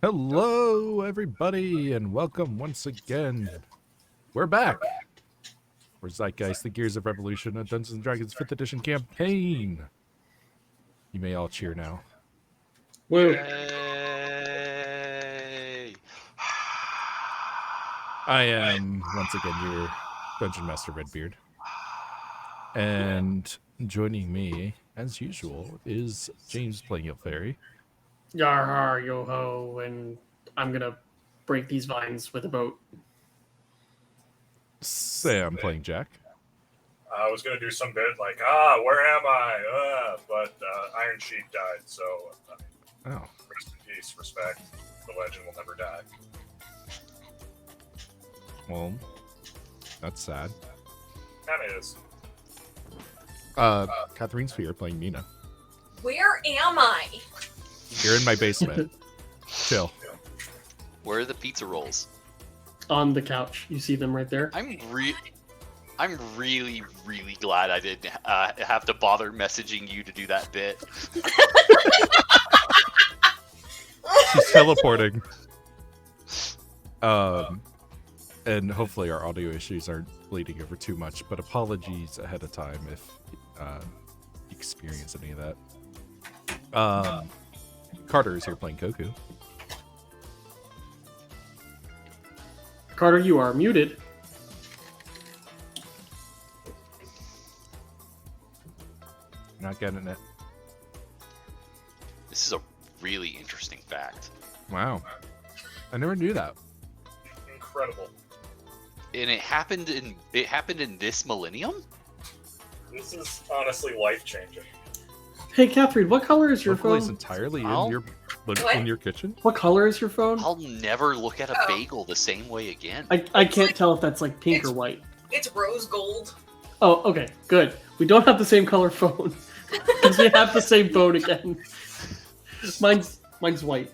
Hello, everybody, and welcome once again. We're back for Zeitgeist, the Gears of Revolution, a Dungeons & Dragons 5th edition campaign. You may all cheer now. Woo. Yay! I am, once again, your Dungeon Master Redbeard. And joining me, as usual, is James playing Ilfairy. Yar har, yo ho, and I'm gonna break these vines with a boat. Sam playing Jack. I was going to do some bit like, where am I? But Iron Sheep died, so Oh, rest in peace, respect. The legend will never die. well, that's sad. Kind of is. Catherine Sphere playing Mina. Where am I? You're in my basement. Chill. Where are the pizza rolls? On the couch. You see them right there? I'm really glad I didn't have to bother messaging you to do that bit. She's teleporting. And hopefully our audio issues aren't bleeding over too much, but apologies ahead of time if you experience any of that. Carter is here playing Koku. Carter, you are muted. Not getting it. This is a really interesting fact, Wow. I never knew that. Incredible. and it happened in this millennium. This is honestly life-changing. Hey, Catherine, what color is your Hopefully it's phone? entirely Ow. in your kitchen. What color is your phone? I'll never look at a bagel the same way again. I can't tell if that's like pink or white. It's rose gold. Oh, okay, good. We don't have the same color phone. Because we have the same phone again. Mine's white.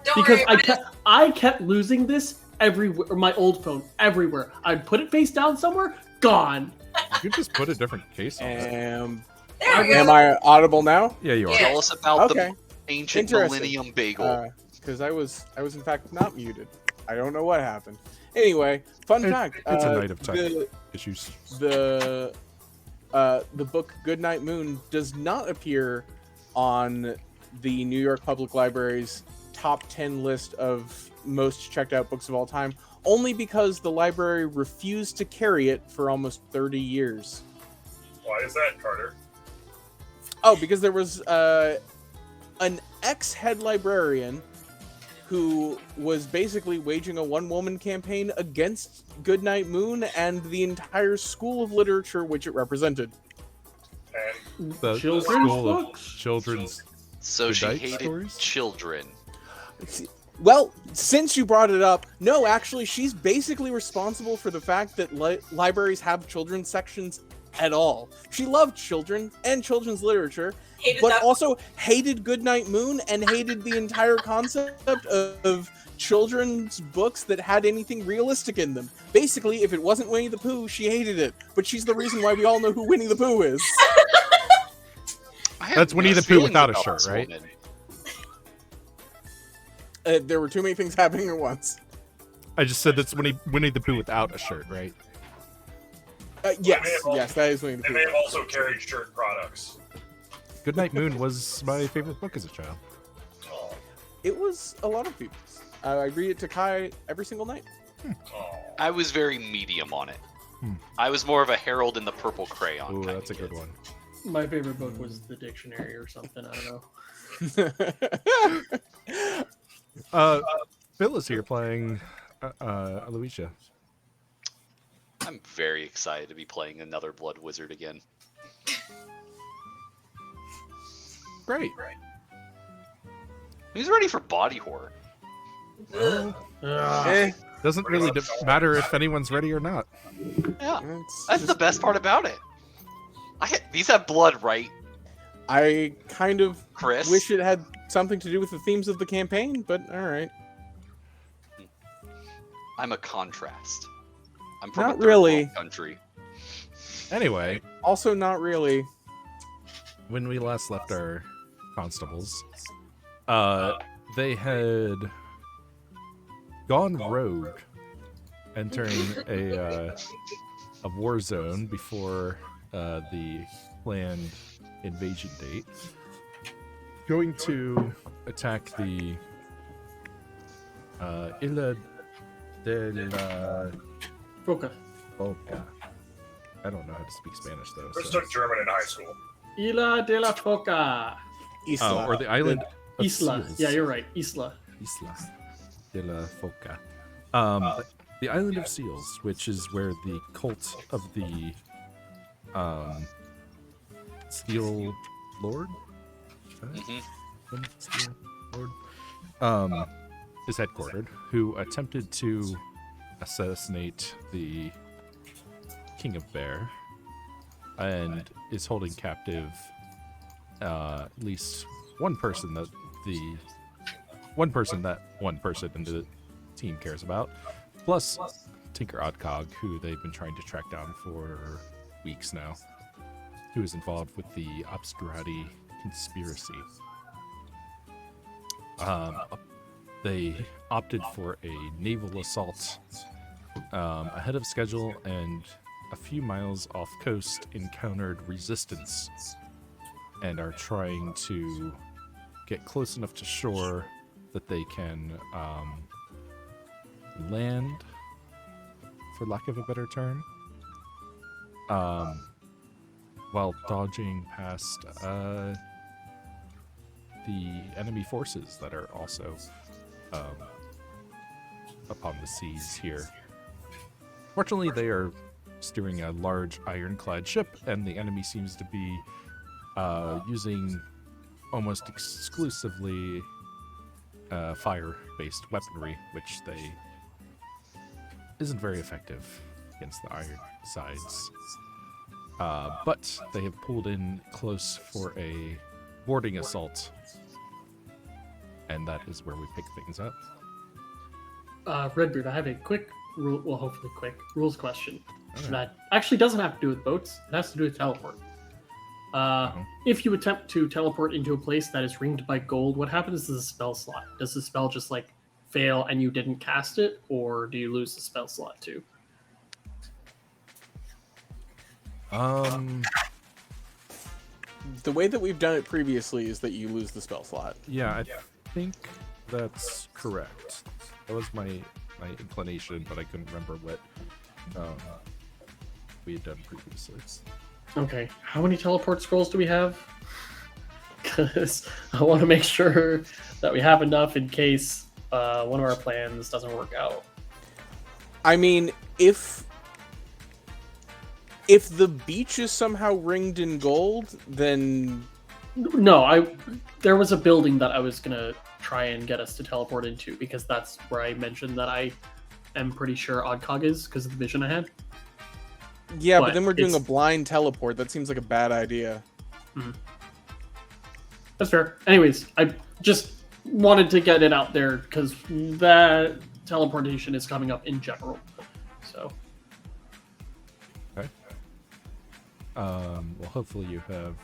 Don't Because worry, I kept losing this everywhere, or my old phone, everywhere. I'd put it face down somewhere, gone. You could just put a different case on it. there we go. Am I audible now? Yeah, you are. Yeah. Tell us about Okay. the ancient Interesting. millennium bagel. Because I was in fact not muted. I don't know what happened. Anyway, fun fact. It's a night of tech the issues. the book Goodnight Moon does not appear on the New York Public Library's top 10 list of most checked out books of all time, only because the library refused to carry it for almost 30 years. Why is that, Carter? Oh, because there was an ex-head librarian who was basically waging a one-woman campaign against Goodnight Moon and the entire school of literature which it represented. And The Children's school of books? children's. So she Zeitgeist hated stories? children. Well, since you brought it up, no, actually, she's basically responsible for the fact that libraries have children's sections at all. She loved children and children's literature, Hated but that. also hated Goodnight Moon and hated the entire concept of children's books that had anything realistic in them. Basically, if it wasn't Winnie the Pooh, she hated it. But she's the reason why we all know who Winnie the Pooh is. I have That's Winnie the mixed Pooh feelings without a about shirt, this right? woman. There were too many things happening at once. I just said that's Winnie the Pooh without a shirt, right? Yes, that is Winnie the they Pooh. may have also carried shirt products. Goodnight Moon was my favorite book as a child. Oh, It was a lot of people's. I read it to Kai every single night. oh. I was very medium on it. Hmm. I was more of a Harold in the Purple Crayon. Ooh, kind that's a of good kid. one. My favorite book was the dictionary or something, I don't know. Phil is here playing Aloysia. I'm very excited to be playing another Blood Wizard again. Great. Who's ready for body horror? Well, Eh, doesn't really matter if anyone's ready or not. Yeah, it's that's the just- best part about it. These have blood, right, I kind of Chris? wish it had something to do with the themes of the campaign, but alright. I'm a contrast. I'm from Not a third really. world country. Anyway, Also not really. when we last left our constables, they had gone rogue, entering a war zone before the planned invasion date. Going to attack the Isla de la Foca. Boca. I don't know how to speak Spanish though. Chris So. took German in high school. Isla de la Foca. Isla. Or the island of Isla. seals. Yeah, you're right. Isla. Isla de la Foca. The island of seals, which is where the cult of the Steel Lord? Steel Lord? Is headquartered, who attempted to assassinate the King of Bear and is holding captive at least one person that one person in the team cares about, plus Tinker Oddcog, who they've been trying to track down for weeks now, who is involved with the Obscurati conspiracy. They opted for a naval assault ahead of schedule, and a few miles off coast encountered resistance and are trying to get close enough to shore that they can land, for lack of a better term, while dodging past the enemy forces that are also upon the seas here. Fortunately, they are steering a large ironclad ship, and the enemy seems to be using almost exclusively fire-based weaponry, which isn't very effective against the iron sides. But they have pulled in close for a boarding assault, and that is where we pick things up. Redbeard, I have a quick rule, well, hopefully quick, rules question. Okay. That actually doesn't have to do with boats. It has to do with teleport. If you attempt to teleport into a place that is ringed by gold, what happens to the spell slot? Does the spell just like fail and you didn't cast it, or do you lose the spell slot too? The way that we've done it previously is that you lose the spell slot. Yeah, I think that's correct. That was my inclination, but I couldn't remember what we had done previously. Okay, how many teleport scrolls do we have? Because I want to make sure that we have enough in case one of our plans doesn't work out. I mean, if the beach is somehow ringed in gold, then No, there was a building that I was gonna try and get us to teleport into, because that's where I mentioned that I am pretty sure Oddcog is because of the vision I had. yeah, but But then we're doing a it's- blind teleport. That seems like a bad idea. That's fair. Anyways, I just wanted to get it out there because that teleportation is coming up in general. So Okay. Well, hopefully you have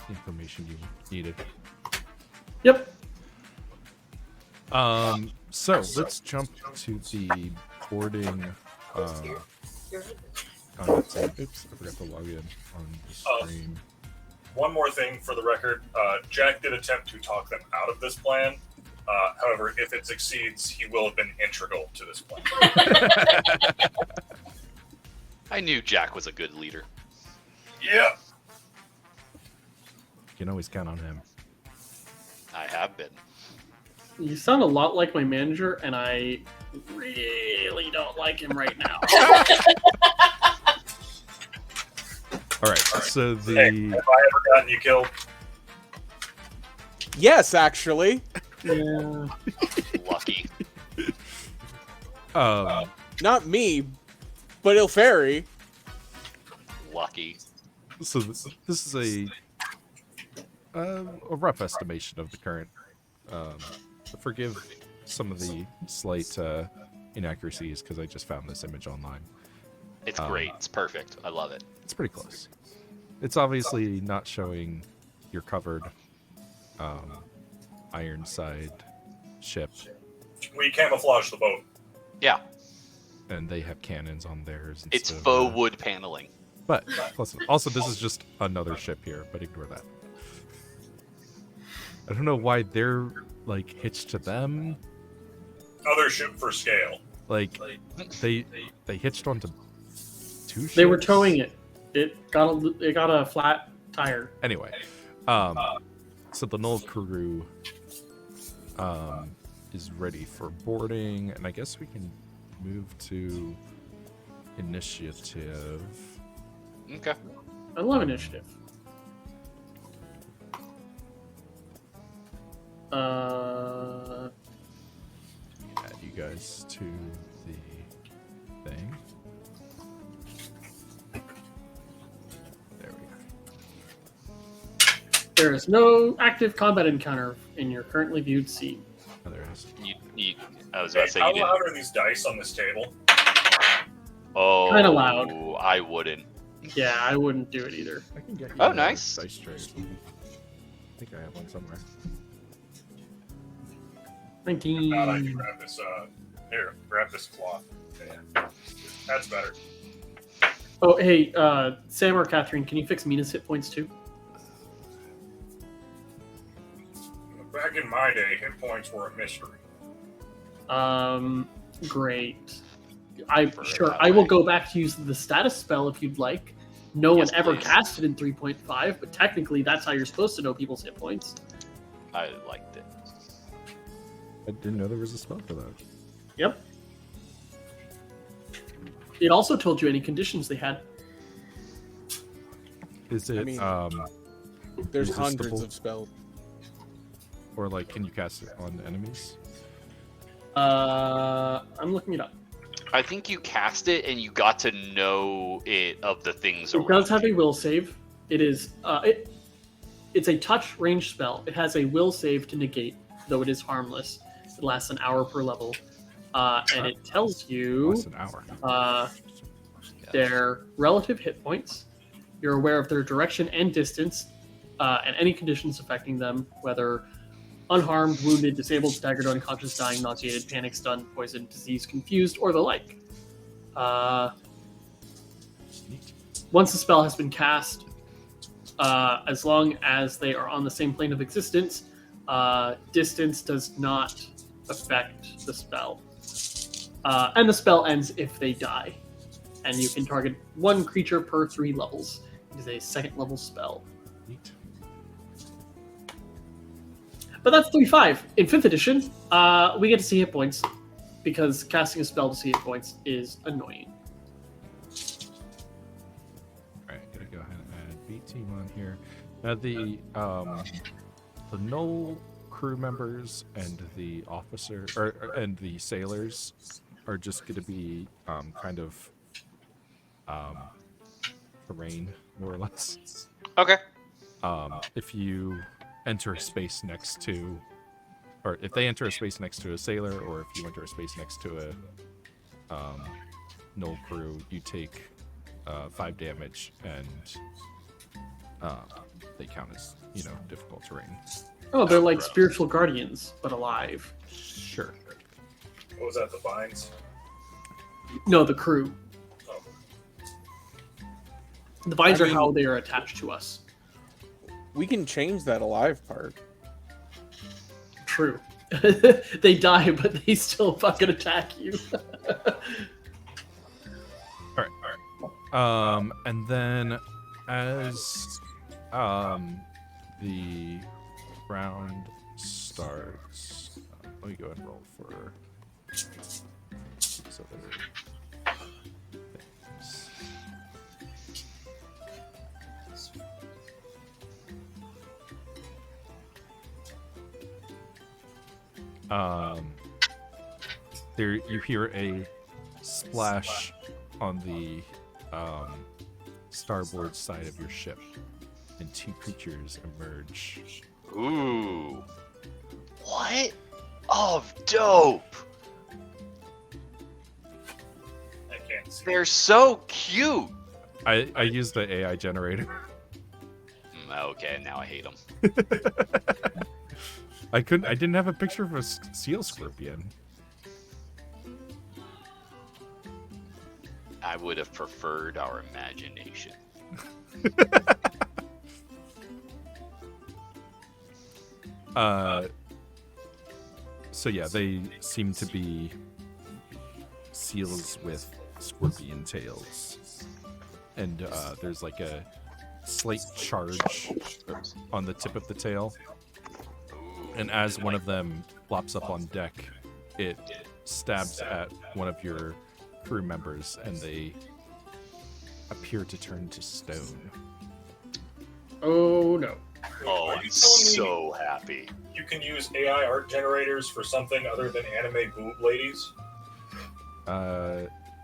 information you needed. yep. So let's jump to the boarding. Oops, I forgot to log in on the stream. One more thing for the record, Jack did attempt to talk them out of this plan. However, if it succeeds, he will have been integral to this plan. I knew Jack was a good leader. Yeah. You can always count on him. I have been. You sound a lot like my manager, and I really don't like him right now. All right, so Hey, the have I ever gotten you killed? Yes, actually. Yeah. Lucky. Not me, but Ilferi. Lucky. so this is a rough estimation of the current. Forgive some of the slight inaccuracies because I just found this image online. It's great. It's perfect. I love it. It's pretty close. It's obviously not showing your covered Ironside ship, We camouflage the boat. Yeah, and they have cannons on theirs. it's instead of, faux wood paneling. But listen, also, this is just another ship here, but ignore that. I don't know why they're like hitched to them. Other ship for scale. Like they hitched onto two ships. They were towing it. It got a flat tire. Anyway, so the Null crew is ready for boarding, and I guess we can move to initiative. Okay. I love initiative. Add you guys to the thing. There we go. There is no active combat encounter in your currently viewed scene. Oh, there it is. I was about to say How you didn't. loud are these dice on this table? Oh, Kinda loud. I wouldn't. Yeah, I wouldn't do it either. I can get you Oh, a nice. dice tray or something. I think I have one somewhere. 19. God, I can grab this. Here, grab this cloth. Yeah. That's better. Oh, hey, Sam or Catherine, can you fix Mina's hit points too? Back in my day, hit points were a mystery. Great. Prefer it Sure, that I will way. go back to use the status spell if you'd like. No Yes, one ever please. cast it in 3.5, but technically that's how you're supposed to know people's hit points. I liked it. I didn't know there was a spell for that. Yep. It also told you any conditions they had. Is it mean, There's Resistible. hundreds of spells. or like can you cast it on enemies? I'm looking it up. I think you cast it and you got to know it of the things It around does have a you. will save. It is it's a touch range spell. It has a will save to negate, though it is harmless. It lasts an hour per level, and it tells you Less an hour. Yeah. their relative hit points. You're aware of their direction and distance, and any conditions affecting them, whether unharmed, wounded, disabled, staggered, unconscious, dying, nauseated, panic, stunned, poisoned, diseased, confused, or the like. Neat. Once the spell has been cast, as long as they are on the same plane of existence, distance does not affect the spell. And the spell ends if they die. And you can target one creature per 3 levels. It is a 2nd level spell. Neat. But that's 3.5. In 5th edition, we get to see hit points, because casting a spell to see hit points is annoying. Alright, gonna go ahead and add B team on here. Now the Null crew members and the officer and the sailors are just gonna be kind of terrain, more or less. Okay. If you enter a space next to, or if they enter a space next to a sailor, or if you enter a space next to a Null crew, you take 5 damage, and they count as, difficult terrain. Oh, they're like spiritual guardians, but alive. Sure. What was that, the vines? No, the crew. Oh. The vines I are mean- how they are attached to us. We can change that alive part. True. They die, but they still fucking attack you. And then as the round starts, let me go ahead and roll for so there things. There you hear a splash on the starboard side of your ship, and 2 creatures emerge. Ooh. What? Oh, dope. I can't see. They're so cute. I used the AI generator. Okay, now I hate them. I didn't have a picture of a seal scorpion. I would have preferred our imagination. So yeah, they seem to be seals with scorpion tails, and there's like a slight charge on the tip of the tail, and as one of them flops up on deck, it stabs at one of your crew members, and they appear to turn to stone. Oh no. Oh, Are I'm you telling me so happy. you can use AI art generators for something other than anime boob ladies?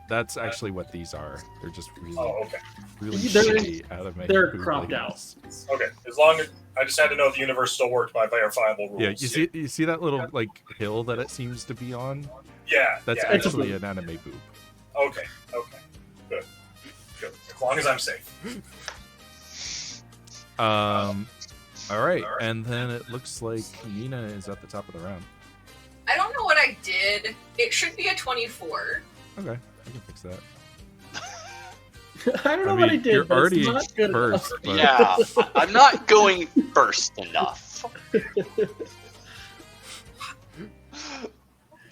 That's actually what these are. They're just really, Oh, okay. really They're- shitty anime. they're boob cropped ladies. Okay. As long as I just had to know the universe still worked by verifiable rules. Yeah, you see that little like hill that it seems to be on? Yeah. That's yeah. actually an anime boob. Okay. Okay. Good. Good. As long as I'm safe. All right, and then it looks like Nina is at the top of the round. I don't know what I did. It should be a 24. Okay, I can fix that. I don't know I what I mean, did, you're but already it's not good first, enough. but Yeah, I'm not going first enough.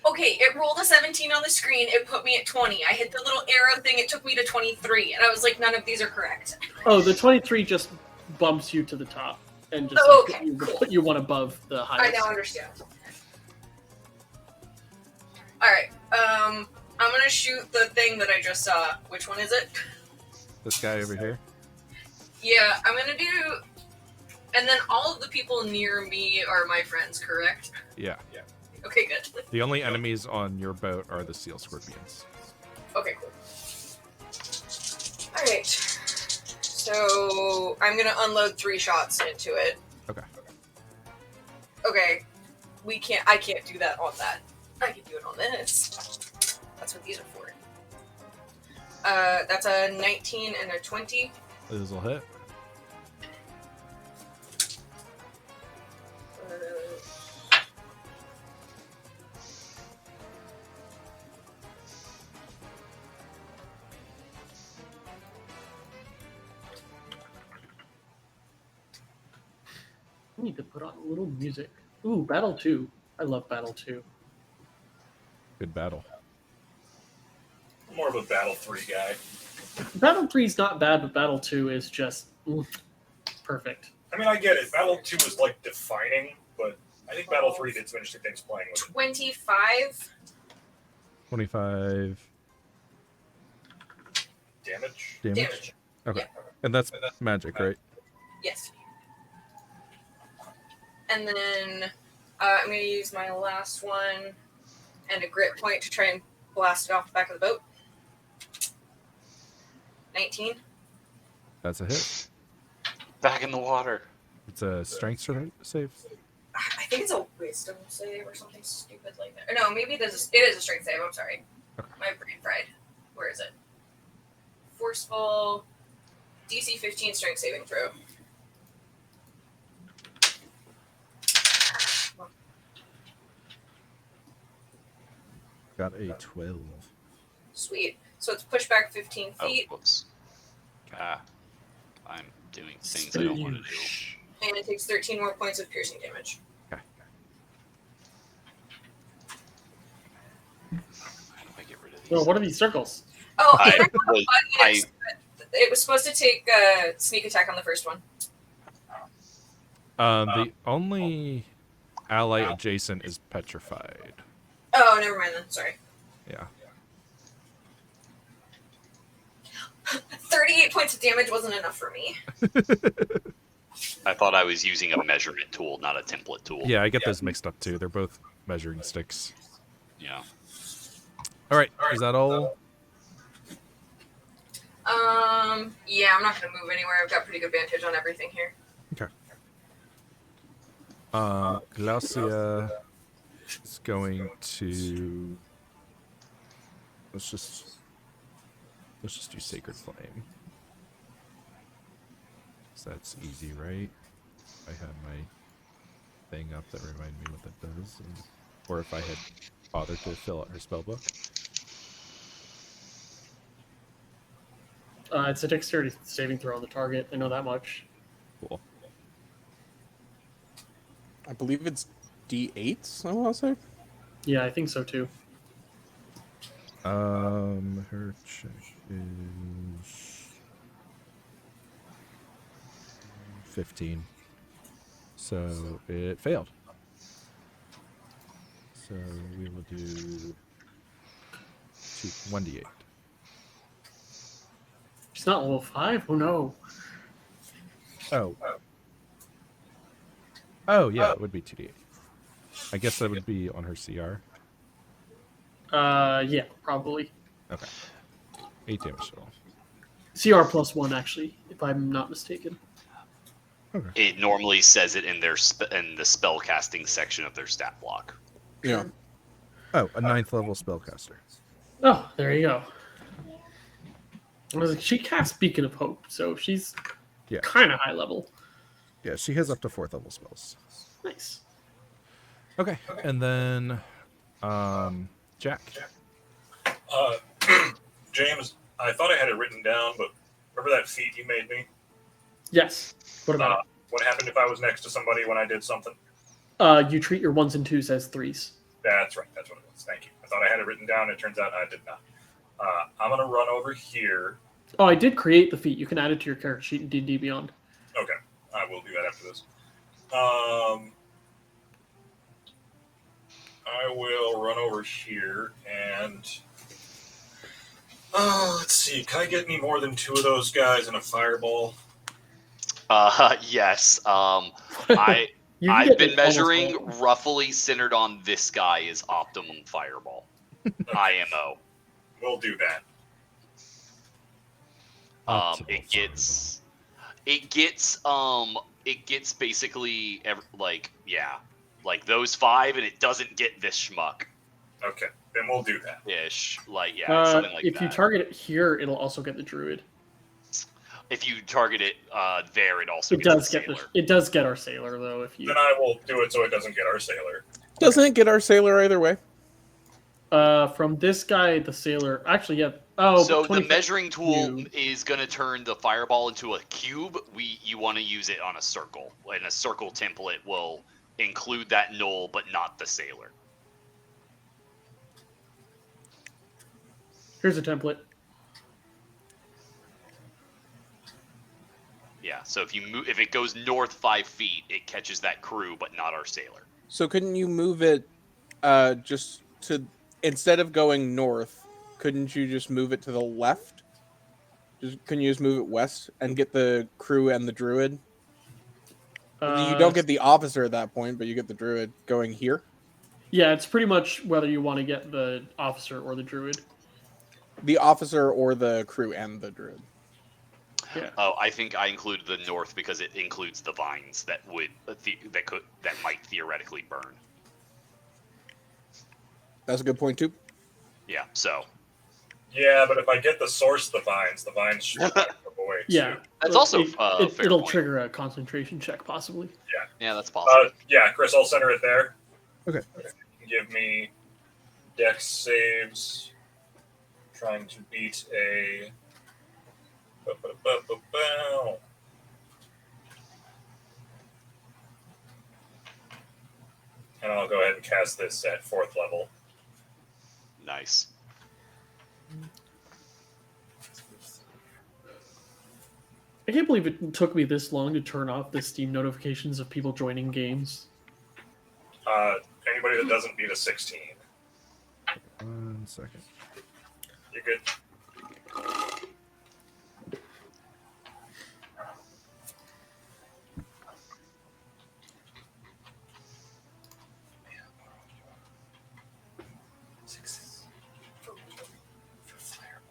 Okay, it rolled a 17 on the screen. It put me at 20. I hit the little arrow thing. It took me to 23. And I was like, none of these are correct. Oh, the 23 just bumps you to the top and just Oh, okay, cool. put you one above the I highest. now understand. Alright, I'm gonna shoot the thing that I just saw. Which one is it? this guy over here. Yeah, I'm gonna do... And then all of the people near me are my friends, correct? Yeah. Okay, good. The only enemies on your boat are the seal scorpions. Okay, cool. Alright. So, I'm gonna unload 3 shots into it. Okay. Okay. I can't do that on that. I can do it on this. That's what these are for. That's a 19 and a 20. This will hit. I need to put on a little music. Ooh, Battle 2. I love Battle 2. Good battle. I'm more of a Battle 3 guy. Battle 3 is not bad, but Battle 2 is just perfect. I mean, I get it. Battle 2 was like defining, but I think Battle 3 did some interesting things playing with it. 25. 25 Damage? Damage. Okay. Yeah. And that's magic, right? Yes. And then I'm going to use my last one and a grit point to try and blast it off the back of the boat. 19. That's a hit. Back in the water. It's a strength save. I think it's a wisdom save or something stupid like that. Or no, maybe it is a strength save. I'm sorry. Okay. My brain fried. Where is it? Forceful. DC 15 strength saving throw. Got a 12. Sweet. So it's pushed back 15 Oh, feet, whoops. Ah, I'm doing things I don't want to do. and it takes 13 more points of piercing damage. Okay. How do I get rid of these? Well, what are these circles? Oh, I and I was- yes, it was supposed to take sneak attack on the first one. The only ally adjacent is petrified. Oh, never mind then. Sorry. Yeah. 38 points of damage wasn't enough for me. I thought I was using a measurement tool, not a template tool. Yeah, I get those mixed up too. They're both measuring sticks. Yeah. All right, is that all? Yeah, I'm not gonna move anywhere. I've got pretty good vantage on everything here. Glaucia is going to. Let's just do Sacred Flame. So that's easy, right? I have my thing up that reminded me what that does, or if I had bothered to fill out her spell book. It's a dexterity saving throw on the target. I know that much. Cool. I believe it's D8s, I want to say. Yeah, I think so too. Her check is 15. So it failed. So we will do 1d8. She's not level 5? Oh no. Oh, yeah, it would be 2d8. I guess that would be on her CR. Yeah, probably. Okay. 8 damage total. CR plus 1, actually, if I'm not mistaken. Okay. It normally says it in their in the spell casting section of their stat block. Yeah. Oh, a 9th level spellcaster. Oh, there you go. I was like, she casts Beacon of Hope, so she's Yeah. kind of high level. Yeah, she has up to 4th level spells. Nice. Okay. And then Jack. James, I thought I had it written down, but remember that feat you made me? Yes. What about What happened if I was next to somebody when I did something? it? You treat your 1s and 2s as 3s. That's right. That's what it was. Thank you. I thought I had it written down. It turns out I did not. I'm going to run over here. Oh, I did create the feat. You can add it to your character sheet in D&D Beyond. Okay. I will do that after this. I will run over here and... let's see. Can I get any more than 2 of those guys in a fireball? Yes. You can I've get been almost measuring all of them. roughly centered on this guy is optimum fireball. IMO. We'll do that. It gets basically like those 5, and it doesn't get this schmuck Okay. Then we'll do that. ish. Like something like if that. you target it here, it'll also get the druid. If you target it there, it also It gets does the get sailor. it does get our sailor though. If you Then I will do it so it doesn't get our sailor. Doesn't it get our sailor either way? from this guy, the sailor actually yeah. Oh, So the 25 measuring tool cube. is going to turn the fireball into a cube. You want to use it on a circle, and a circle template will include that knoll, but not the sailor. Here's a template. Yeah. So if it goes north 5 feet, it catches that crew, but not our sailor. So couldn't you move it just to, instead of going north, couldn't you just move it to the left? Couldn't you just move it west and get the crew and the druid? You don't get the officer at that point, but you get the druid going here. Yeah, it's pretty much whether you want to get the officer or the druid. The officer or the crew and the druid. Yeah. Oh, I think I included the north because it includes the vines that might theoretically burn. That's a good point too. Yeah. So Yeah, but if I get the source of the vines should rip away too. Yeah. that's So also a fair it'll point. trigger a concentration check possibly. Yeah, that's possible. Yeah, Chris, I'll center it there. Okay. Give me dex saves. Trying to beat a... And I'll go ahead and cast this at 4th level. Nice. I can't believe it took me this long to turn off the Steam notifications of people joining games. Anybody that doesn't beat a 16. 1 second. You're good.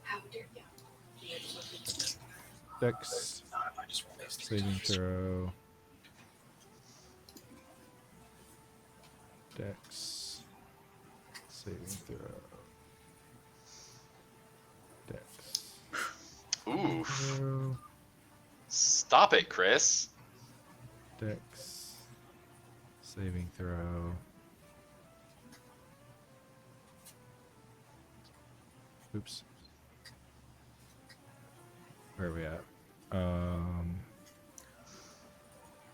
How dare you? Dex saving throw. Dex saving throw. Dex. Ooh. Throw. Stop it, Chris. Dex Saving throw. Oops. Where are we at?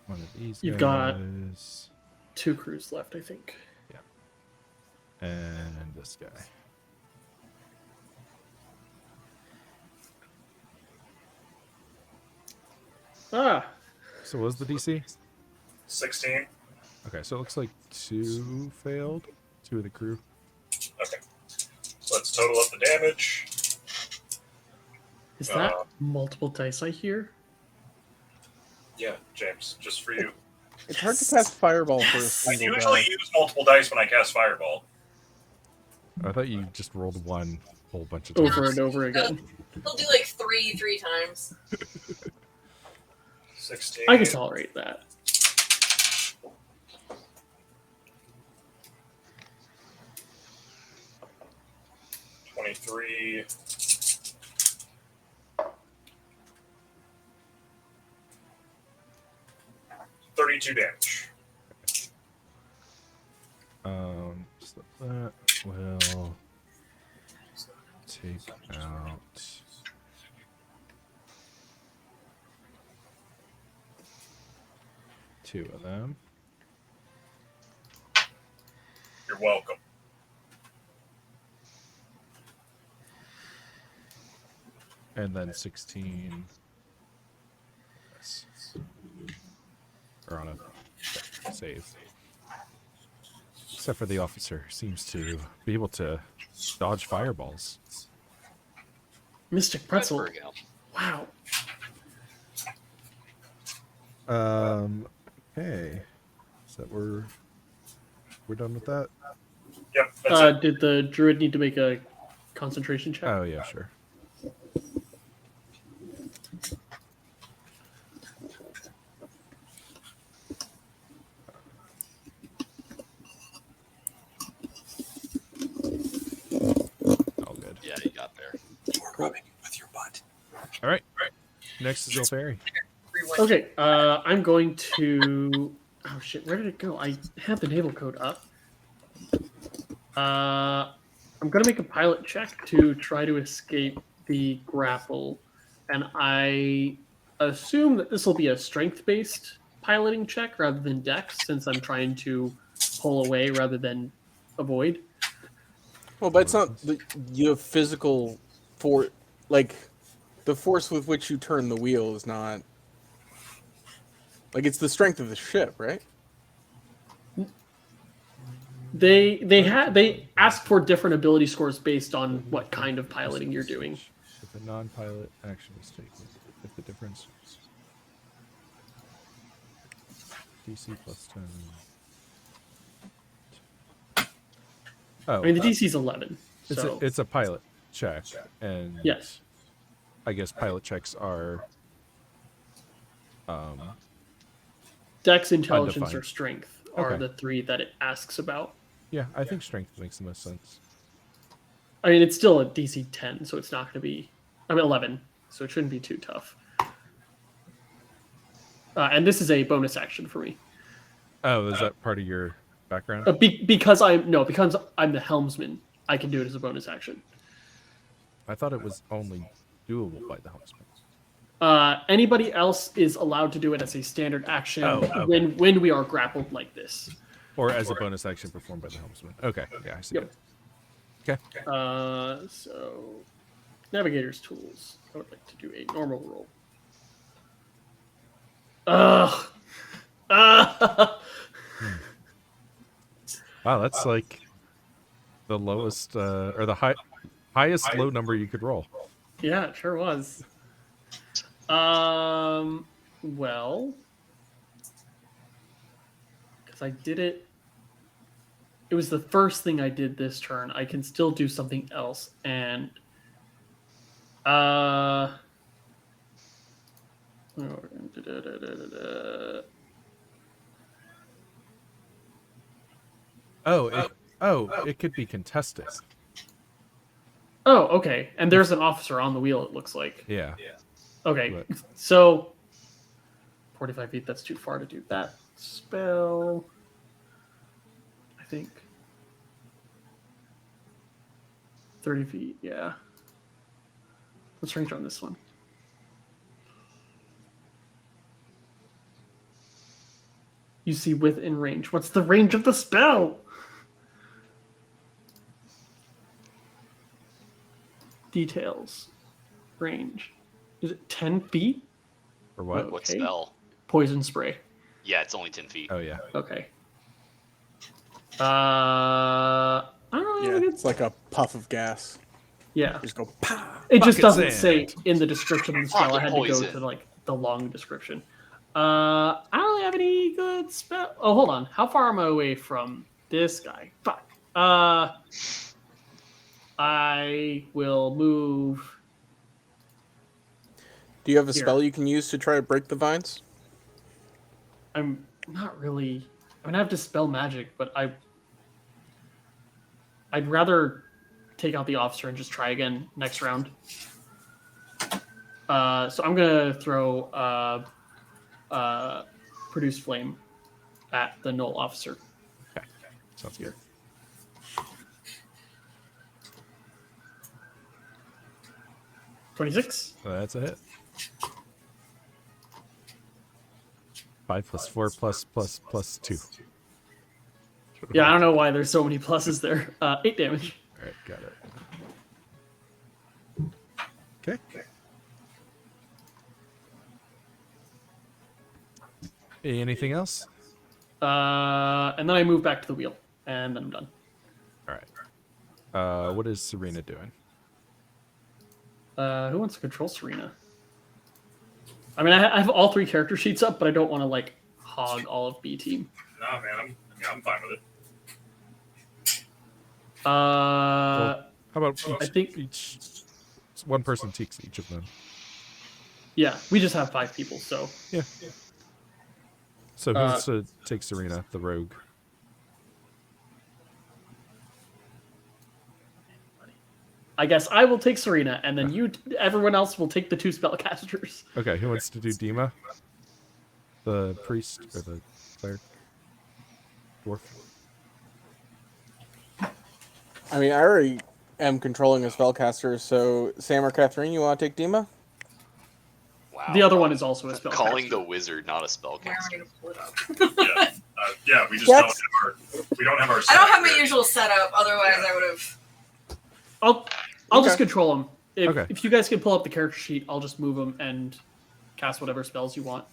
One of these You've guys. 2 crews left, I think. And this guy. Ah, So what was the DC? 16. Okay, so it looks like 2 failed. 2 of the crew. Okay. Let's total up the damage. is that multiple dice I hear? Yeah, James, just for you. It's hard to cast Fireball for a I single usually die. use multiple dice when I cast Fireball. I thought you just rolled one whole bunch of times. Over and over again. He'll do like three times. 16. I can tolerate that. $23. $32 damage. So that will take out 2 of them. You're welcome. And then 16. Yes. Or on a save. Except for the officer seems to be able to dodge fireballs. Mystic Pretzel. Good for a gal. Wow. Okay. Is that we're done with that? Yep, that's it. Did the druid need to make a concentration check? Oh yeah, sure. All good. Yeah, you got there. Rubbing with your butt. All right. Next is Ilfari. Okay, I'm going to. Oh shit, where did it go? I had the naval code up. I'm gonna make a pilot check to try to escape the grapple, and I assume that this will be a strength-based piloting check rather than dex, since I'm trying to pull away rather than avoid. Well, but it's not you have physical for like the force with which you turn the wheel is not like it's the strength of the ship, right? They ask for different ability scores based on what kind of piloting you're doing. If a non-pilot action is taken, if the difference DC plus 10. Oh, I mean, the DC is 11. it's So it's a pilot check, and yes, I guess pilot checks are dex, intelligence, or Undefined. strength are Okay. the 3 that it asks about. yeah. I think strength makes the most sense. I mean, it's still a DC 10, so it's not going to be. I mean, 11, so it shouldn't be too tough. And this is a bonus action for me. Oh, is that part of your background? Because I'm the helmsman, I can do it as a bonus action. I thought it was only doable by the helmsman. Anybody else is allowed to do it as a standard action Oh, okay. when we are grappled like this. Or as a bonus action performed by the helmsman. Okay, yeah, I see. Yep. Okay. So, navigator's tools. I would like to do a normal roll. Ugh. Wow, that's like the lowest or the highest low number you could roll. Yeah, it sure was. Well, because I did it. It was the first thing I did this turn. I can still do something else, and oh, It could be contested. oh, okay. And there's an officer on the wheel. It looks like. Yeah. Okay, But- so 45 feet. That's too far to do that spell. think. 30 feet, yeah. What's range on this one? You see within range. What's the range of the spell? Details. Range. Is it 10 feet? For what? Okay. What spell? Poison spray. Yeah, it's only 10 feet. Oh yeah. Okay. I don't know. Yeah, it's like a puff of gas. Yeah. Just go pow. It just Bucket doesn't sand. say in the description of the spell. I Pocket had to go poison. to like the long description. I don't really have any good spell. Oh, hold on. How far am I away from this guy? Fuck. I will move. Do you have a Here. spell you can use to try to break the vines? I'm not really. I mean, I have Dispel Magic, but I'd rather take out the officer and just try again next round. So I'm gonna throw Produce Flame at the Null officer. Sounds good. 26. That's a hit. 5 + 4 + 2. Yeah, I don't know why there's so many pluses there. 8 damage. All right, got it. Okay. Anything else? And then I move back to the wheel, and then I'm done. All right. What is Serena doing? Who wants to control Serena? I mean, I have all 3 character sheets up, but I don't want to like hog all of B team. Nah, man, I'm fine with it. How about I think- each one person takes each of them? Yeah, we just have 5 people, so Yeah. So who's to take Serena, the rogue? I guess I will take Serena, and then everyone else will take the 2 spellcasters. Okay, who wants to do Dima? The priest or the cleric? Dwarf? I mean, I already am controlling a spellcaster, so Sam or Catherine, you want to take Dima? Wow. The other one is also a spellcaster. Calling the wizard, not a We're spellcaster. gonna split up. Yeah, we just What? we don't have our. I don't have my setup yet. usual setup. Otherwise, I would have. I'll just Okay. control them. Okay. If you guys can pull up the character sheet, I'll just move them and cast whatever spells you want.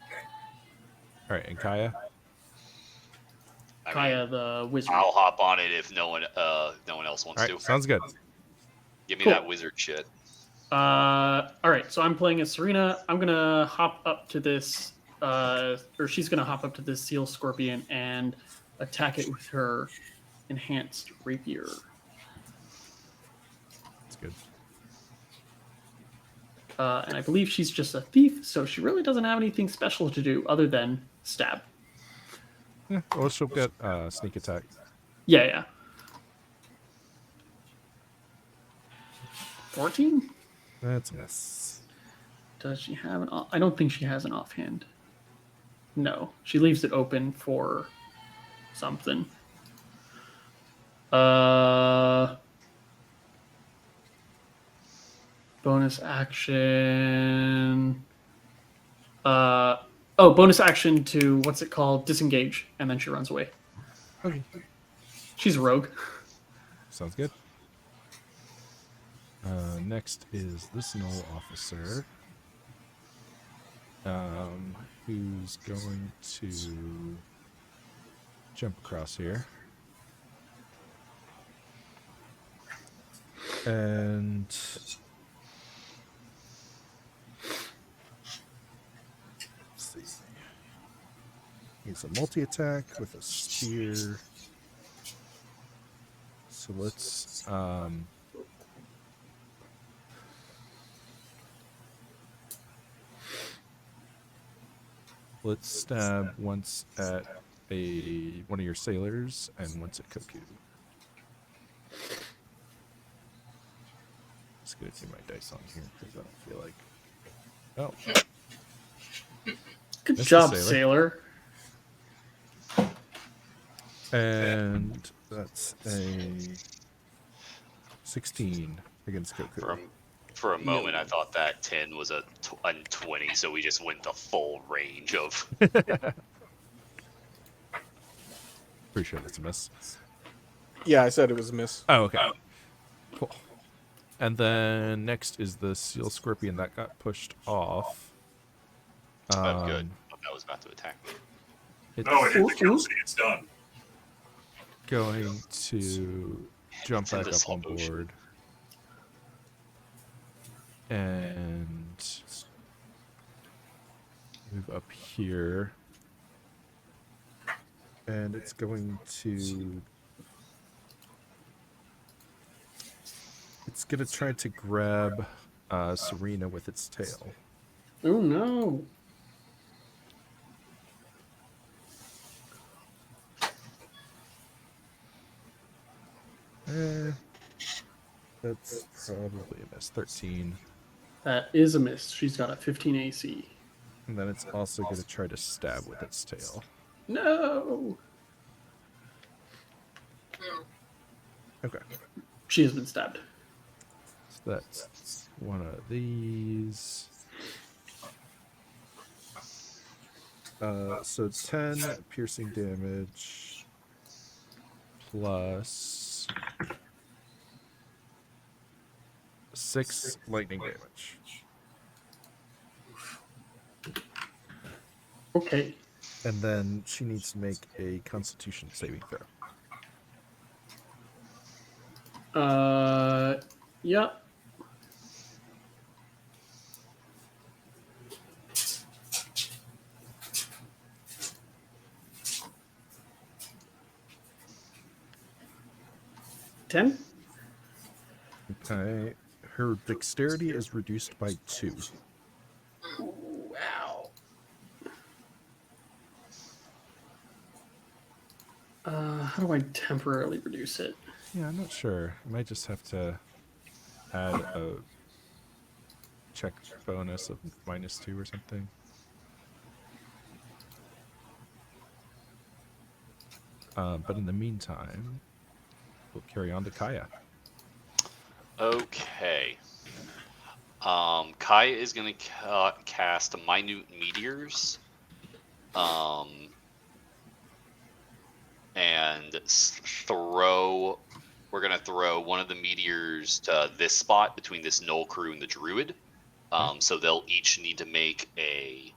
All right, and Kaya? I mean, Kaya, the wizard. I'll hop on it if no one else wants All to. right, sounds good. Give me Cool. that wizard shit. All right, so I'm playing as Serena. I'm gonna hop up to this, or she's gonna hop up to this seal scorpion and attack it with her enhanced rapier. That's good. And I believe she's just a thief, so she really doesn't have anything special to do other than stab. Yeah, well, she'll get sneak attack. Yeah. 14? That's a miss. Does she have I don't think she has an offhand. No, she leaves it open for something. Bonus action. Bonus action to what's it called? Disengage, and then she runs away. Okay. She's a rogue. Sounds good. Next is this null officer, who's going to jump across here. And let's see. He's a multi-attack with a spear. So let's stab once at one of your sailors and once at Koku. Just gonna see my dice on here because I don't feel like. Oh, Good Mr. job, Sailor. sailor. And that's a 16 against Goku. For a moment, I thought that 10 was a 20, so we just went the full range of. Pretty sure that's a miss. Yeah, I said it was a miss. Oh, okay. Cool. And then next is the Seal Scorpion that got pushed off. Oh, good. I thought that was about to attack me. No, it hit the kill. See, it's done. Going to jump It's in back the up on slow motion. board. And move up here. And it's going to... It's going to try to grab Serena with its tail. Oh no. That's probably a miss. 13. That is a miss. She's got a 15 AC. And then it's also going to try to stab with its tail. No. Okay. She has been stabbed. So that's one of these. So 10 piercing damage plus 6 lightning damage. Okay. And then she needs to make a Constitution saving throw. Yeah. Ten. Okay. Her dexterity is reduced by 2. Wow. How do I temporarily reduce it? Yeah, I'm not sure. I might just have to add a check bonus of -2 or something. But in the meantime, we'll carry on to Kaya. Okay. Kaya is going to cast Minute Meteors. And throw. We're going to throw one of the meteors to this spot between this Knoll crew and the Druid. So they'll each need to make a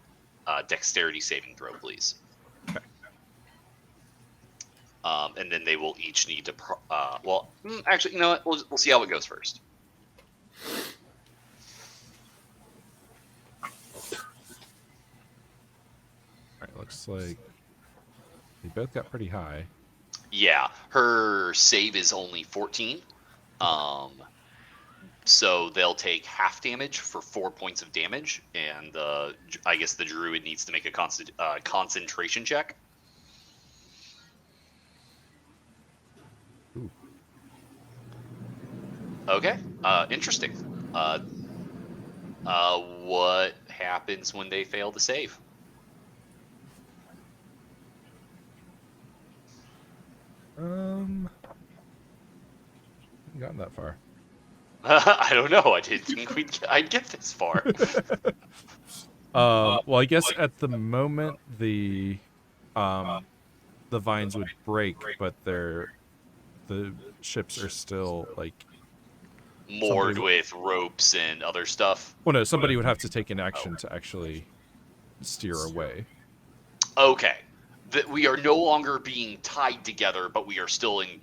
dexterity saving throw, please. Okay. And then they will each need to. Actually, you know what? We'll see how it goes first. Alright, looks like they both got pretty high. Yeah, her save is only 14. So they'll take half damage for 4 points of damage, and I guess the druid needs to make a concentration check. Ooh. Okay, interesting. What happens when they fail to save? Haven't gotten that far. I don't know. I didn't think I'd get this far. Well, I guess at the moment the vines would break, but the ships are still like Moored with ropes and other stuff. Well, no, somebody would have to take an action to actually steer away. Okay, that we are no longer being tied together, but we are still in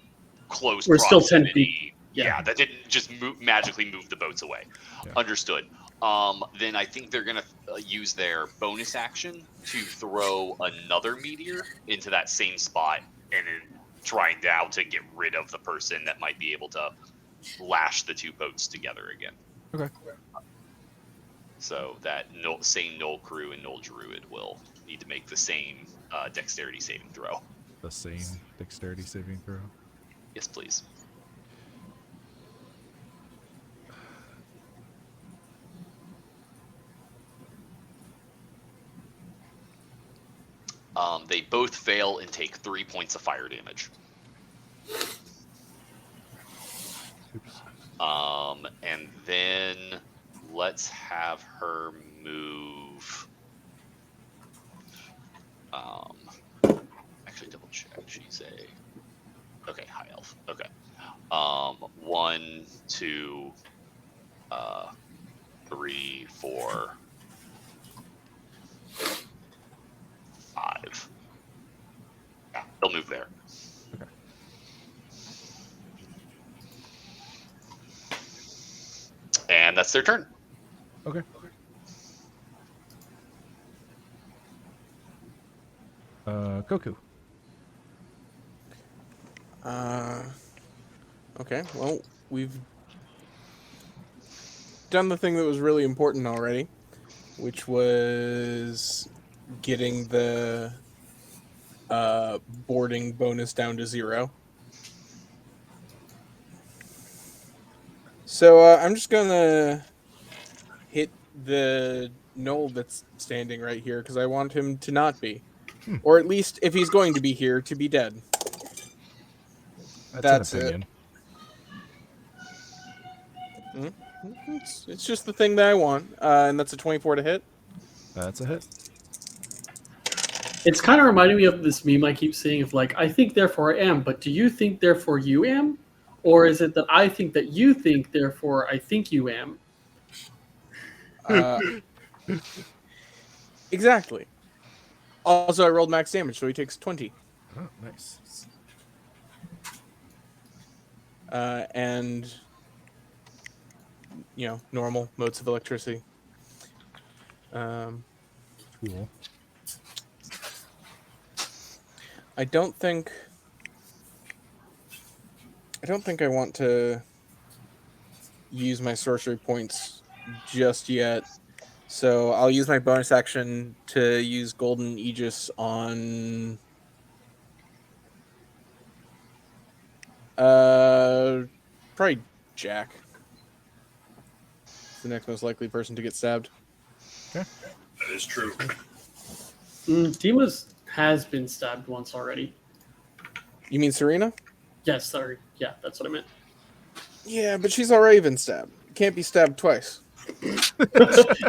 close We're proximity. still 10 feet. Yeah, that didn't just magically move the boats away. Yeah. Understood. Then I think they're gonna use their bonus action to throw another meteor into that same spot, and then trying now to get rid of the person that might be able to lash the two boats together again. Okay. So that same Knoll crew and Knoll Druid will need to make the same dexterity saving throw. The same dexterity saving throw. Yes, please. They both fail and take 3 points of fire damage. Oops. And then let's have her move. Actually, double check. She's okay. High elf. Okay. 1, 2, 3, 4, 5. Yeah, they'll move there. Okay. And that's their turn. Okay. Goku. Okay, well, we've done the thing that was really important already, which was getting the boarding bonus down to 0. So I'm just gonna hit the knoll that's standing right here because I want him to not be. Or at least, if he's going to be here, to be dead. That's an it. opinion. It's just the thing that I want, and that's a 24 to hit. That's a hit. It's kind of reminding me of this meme I keep seeing of like, I think therefore I am, but do you think therefore you am? Or is it that I think that you think therefore I think you am? Exactly. Also, I rolled max damage, so he takes 20. Oh, nice. And, normal modes of electricity. Cool. I don't think I want to use my sorcery points just yet. So I'll use my bonus action to use Golden Aegis on probably Jack. It's the next most likely person to get stabbed. Okay. That is true. Dima's has been stabbed once already. You mean Serena? Yes, sorry. Yeah, that's what I meant. Yeah, but she's already been stabbed. Can't be stabbed twice.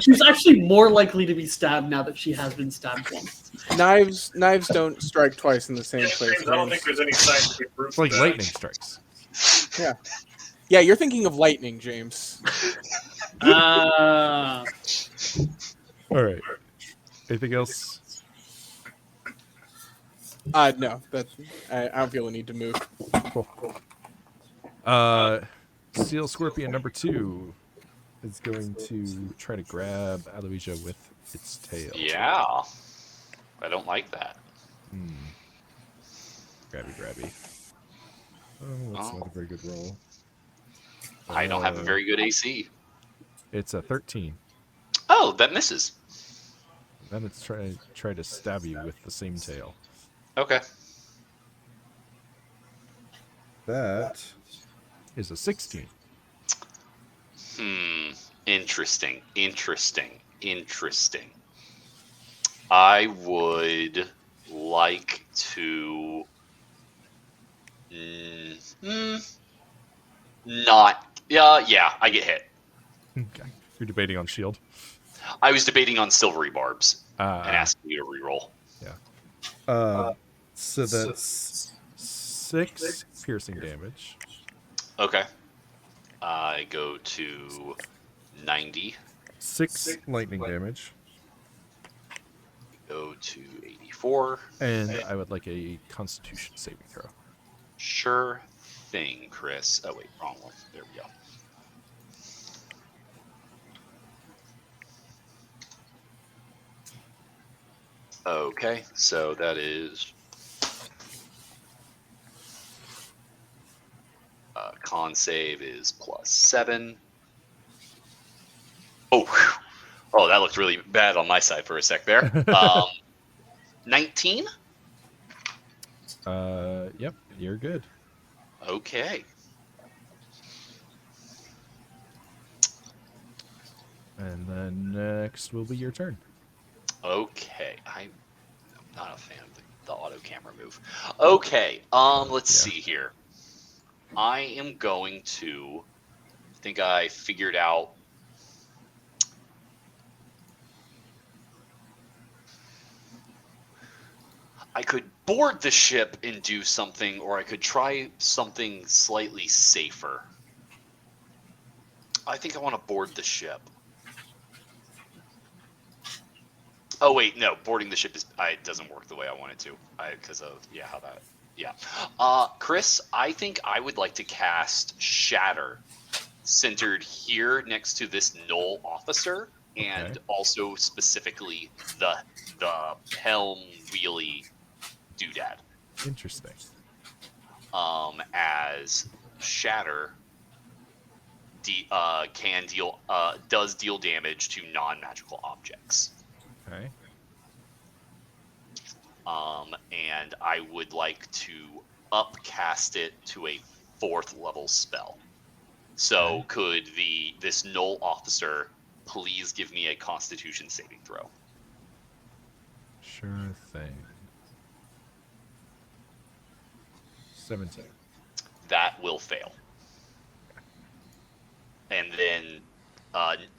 She's actually more likely to be stabbed now that she has been stabbed once. Knives don't strike twice in the same place. James, I don't think there's any scientific proof It's like of that. lightning strikes. Yeah, you're thinking of lightning, James. All right. Anything else? No, that I don't feel a need to move. Cool. Steel Scorpion number 2 is going to try to grab Aloysia with its tail. Yeah. I don't like that. Grabby. Oh, that's not a very good roll. I don't have a very good AC. It's a 13. Oh, that misses. Then it's try to stab you with the same tail. Okay. That is a 16. Interesting. I would like to not. Yeah, I get hit. Okay. You're debating on shield. I was debating on silvery barbs and asking you to reroll. Yeah. So that's 6 piercing damage. Okay. I go to 90. 6 lightning damage. Go to 84. And I would like a Constitution saving throw. Sure thing, Chris. Oh, wait, wrong one. There we go. Okay, so that is con save is +7. Oh, that looked really bad on my side for a sec there. 19. Yep, you're good. Okay. And then next will be your turn. Okay. I'm Not a fan of the auto camera move. Okay, let's Yeah. see here. I am going to. I think I figured out. I could board the ship and do something, or I could try something slightly safer. I think I want to board the ship. Oh wait, no, boarding the ship it doesn't work the way I want it to. Because of how that Chris, I think I would like to cast Shatter centered here next to this Null officer, and Okay. also specifically the helm wheelie doodad. Interesting. As Shatter does deal damage to non-magical objects. Okay. And I would like to upcast it to a 4th level spell. So Okay. could this Null officer please give me a Constitution saving throw? Sure thing. 17. That will fail. And then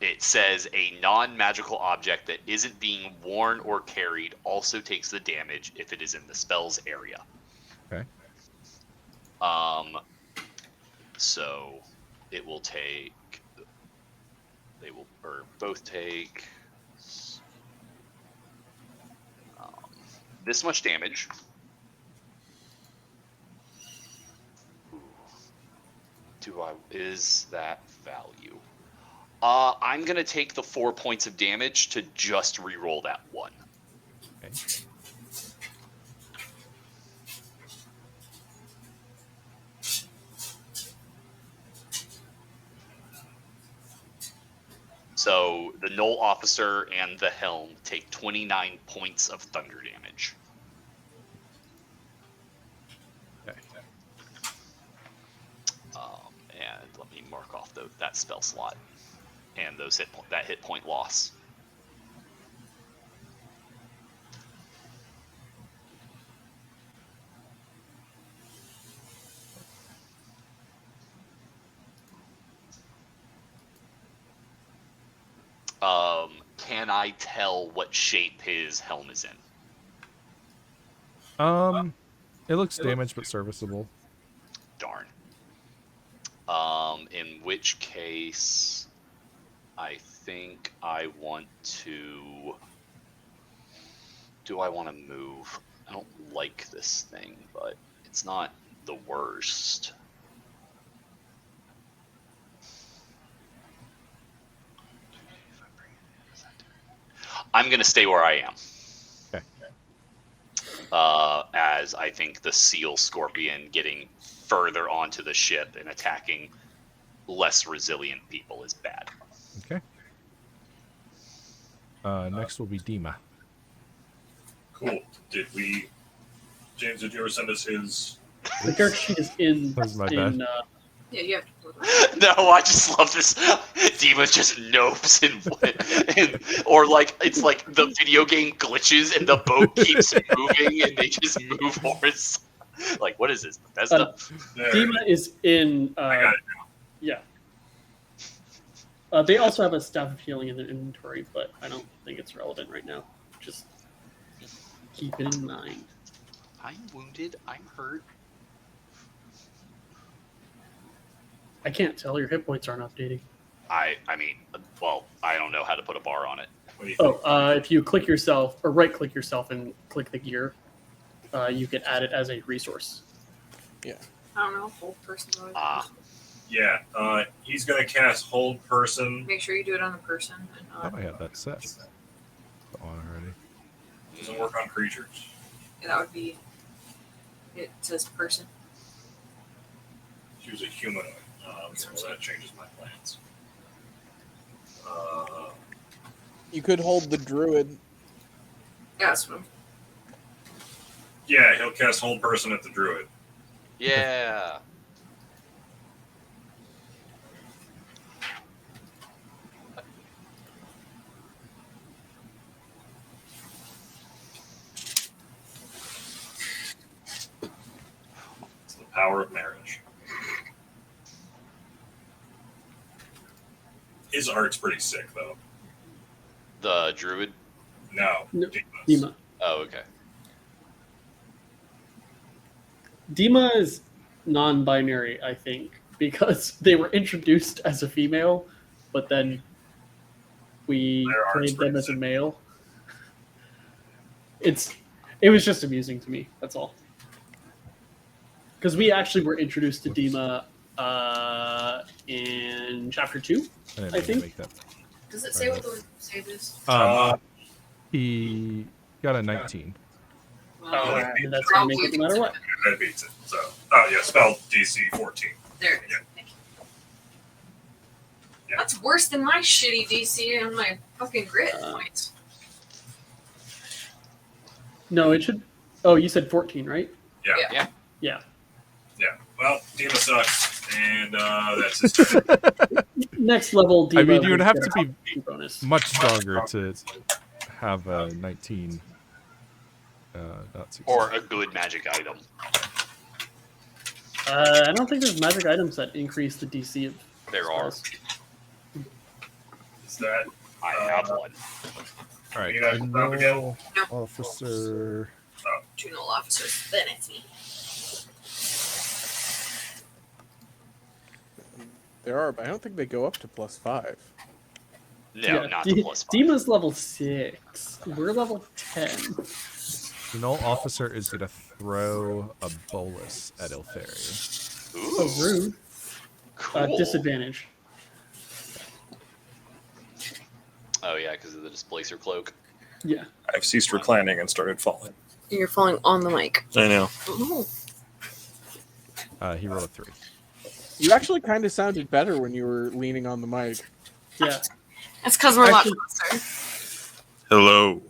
it says a non-magical object that isn't being worn or carried also takes the damage if it is in the spell's area. Okay. So it will take. They will both take this much damage. Is that value? I'm gonna take the 4 points of damage to just re-roll that one. Okay. So the Null officer and the helm take 29 points of thunder damage. Okay. And let me mark off that spell slot and that hit point loss. Can I tell what shape his helm is in? It looks damaged but serviceable. Darn. In which case, I think I want to. Do I want to move? I don't like this thing, but it's not the worst. I'm going to stay where I am. Okay. As I think the seal scorpion getting further onto the ship and attacking less resilient people is bad. Okay. Next will be Dima. Cool. James, did you ever send us his? The character sheet is in. That was my bad. Yeah, you have to. No, I just love this. Demon just nopes or like it's like the video game glitches and the boat keeps moving and they just move horse. Like, what is this? Bethesda? Dima is in. I got it. Yeah. They also have a staff of healing in their inventory, but I don't think it's relevant right now. Just keep it in mind. I'm wounded. I'm hurt. I can't tell. Your hit points aren't updating. I mean, well, I don't know how to put a bar on it. What do you think? If you click yourself or right-click yourself and click the gear, you can add it as a resource. I don't know. Hold person. Yeah, he's gonna cast Hold Person. Make sure you do it on the person. And I thought I had that set on already. Doesn't work on creatures. that would be. It says person. Choose a humanoid. So that changes my plans. You could hold the druid. Yeah, that's what Yeah, he'll cast Hold Person at the druid. Yeah. Power of marriage. His art's pretty sick, though. The druid. No, No, Dima's. Dima. Oh, okay. Dima is non-binary, I think, because they were introduced as a female, but then we Their art's played them pretty as a sick. male. It was just amusing to me. That's all. Because we actually were introduced to Dima in chapter 2. didn't I mean to think- make that. Does it say what the save is? He got a 19. Oh, it and that's gonna make it no matter what. That beats it. So, oh yeah, spell DC 14. There it is. Yeah. Thank you. Yeah. That's worse than my shitty DC and my fucking grit points. No, it should. Oh, you said 14, right? Yeah. Yeah. Yeah. Yeah. Yeah. Well, Dima sucks, and that's his turn. Next level. Dima I mean, you would have get to a be bonus. much stronger to have a 19. Not 16. Or a good magic item. I don't think there's magic items that increase the DC of There are. spells. Is that I have one. All right. You guys round again? Null officer. 2 null officers. Then it's me. There are, but I don't think they go up to +5. No, not the plus 5. Dima's level 6. We're level 10. The null officer is going to throw a bolus at Ilfari. So Ooh, rude. cool. Disadvantage. Oh yeah, because of the displacer cloak. Yeah. I've ceased reclining and started falling. You're falling on the mic. I know. Ooh. He rolled a 3. You actually kind of sounded better when you were leaning on the mic. Yeah. That's because we're a lot Actually- closer. Hello.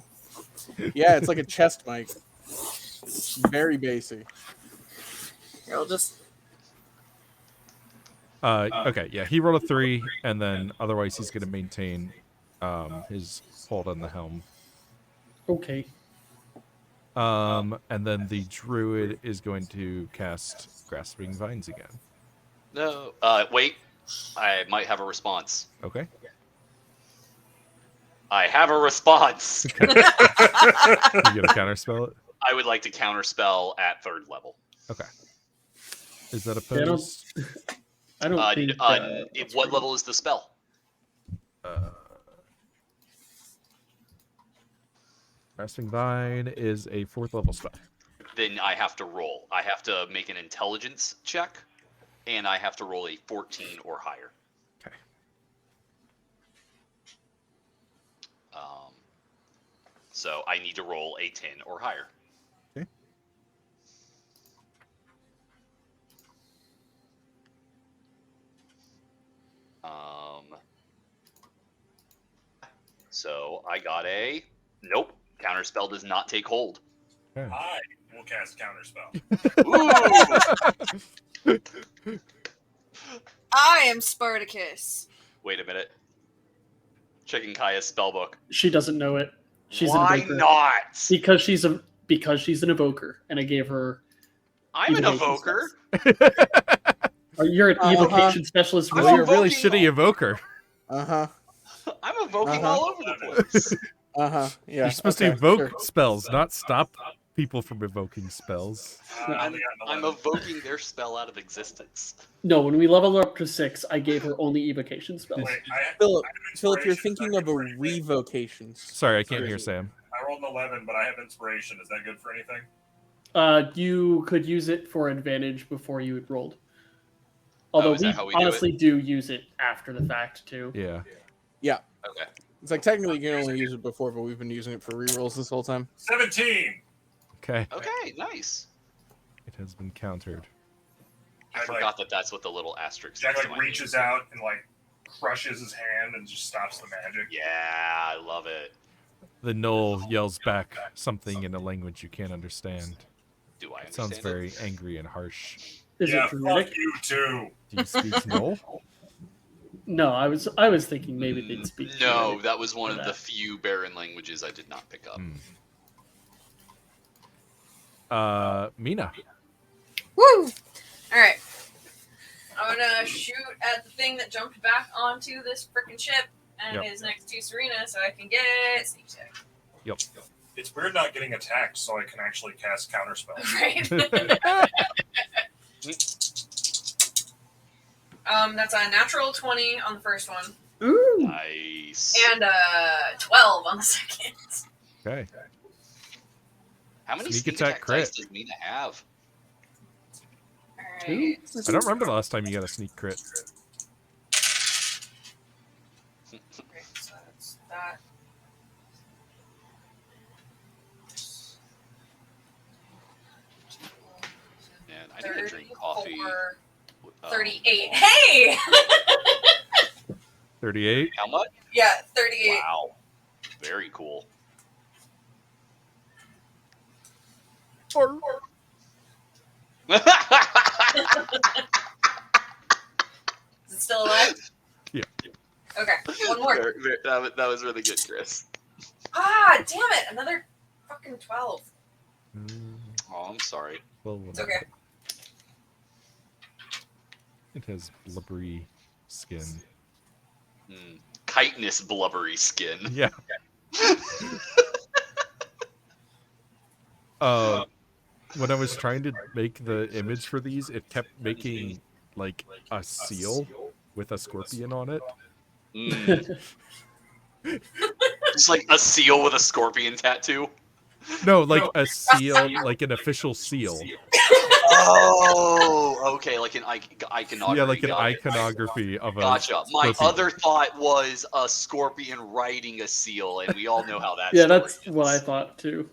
Yeah, it's like a chest mic. Very basic. Here, I'll just. Okay, yeah, he rolled a 3, and then otherwise he's going to maintain his hold on the helm. Okay. And then the druid is going to cast Grasping Vines again. No. Wait. I might have a response. Okay. I have a response. You going to counterspell it? I would like to counterspell at 3rd level. Okay. Is that Yeah, I don't- opposed? I don't think. What level is the spell? Grasping Vine is a 4th level spell. Then I have to roll. I have to make an intelligence check, and I have to roll a 14 or higher. Okay. So I need to roll a 10 or higher. Okay. So I got a nope. Counterspell does not take hold. Okay. I will cast counterspell. Ooh! I am Spartacus. Wait a minute. Checking Kaya's spellbook. She doesn't know it. She's an Why evoker. not? Because she's an evoker, and I gave her. I'm an Evocation evoker. You're an Uh-huh. evocation specialist. I'm Well, you're a really evoking shitty evoker. Uh-huh. I'm evoking Uh-huh. all over the place. Uh-huh. Yeah. You're supposed okay, to evoke sure. spells, not stop people from evoking spells. I'm evoking their spell out of existence. No, when we leveled up to 6, I gave her only evocation spells. Wait, Philip, I have Philip, you're inspiration. thinking Is of that a good for anything? revocation. Sorry, I can't hear Sam. I rolled an 11, but I have inspiration. Is that good for anything? You could use it for advantage before you had rolled. Although is we that how we do it? honestly do use it after the fact too. Yeah. Okay. It's like technically you can only use it before, but we've been using it for rerolls this whole time. 17. Okay. Okay, nice. It has been countered. I I'd forgot that that's what the little asterisk Jack next to like my reaches name. out and like crushes his hand and just stops the magic. Yeah, I love it. The Knoll yells back something in a language you can't understand. Do I It understand sounds very angry and harsh. Is Yeah, it dramatic? fuck you too. Do you speak Knoll? No, I was thinking maybe they'd speak. No, dramatic. that was one of for the that. few barren languages I did not pick up. Mina. Woo! gonna shoot at the thing that jumped back onto this freaking ship and Yep. is next to Serena, so I can get sneak attack. Yep. It's weird not getting attacked, so I can actually cast counterspell. Right. That's a natural 20 on the first one, Ooh. Nice. and 12 on the second. Okay. How many Sneak sneak attack attack crit. dice does Mina have? Alright. I don't remember the last time you got a sneak crit. Okay, so that's that. Man, I need to drink coffee. 38. Hey! 38. How much? Yeah, 38. Wow. Very cool. Is it still alive? Yeah. Okay, one more. That was really good, Chris. Ah, damn it! Another fucking 12. Oh, I'm sorry. Well, It's okay. It has blubbery skin. Chitinous blubbery skin. Yeah. When I was trying to make the image for these, it kept making like a seal with a scorpion on it. Just like a seal with a scorpion tattoo. No, like a seal, like an official seal. Oh, okay, like an iconography. Yeah, like an Got it. iconography of a. Gotcha. My scorpion. other thought was a scorpion riding a seal, and we all know how that. Yeah, story that's is. what I thought too.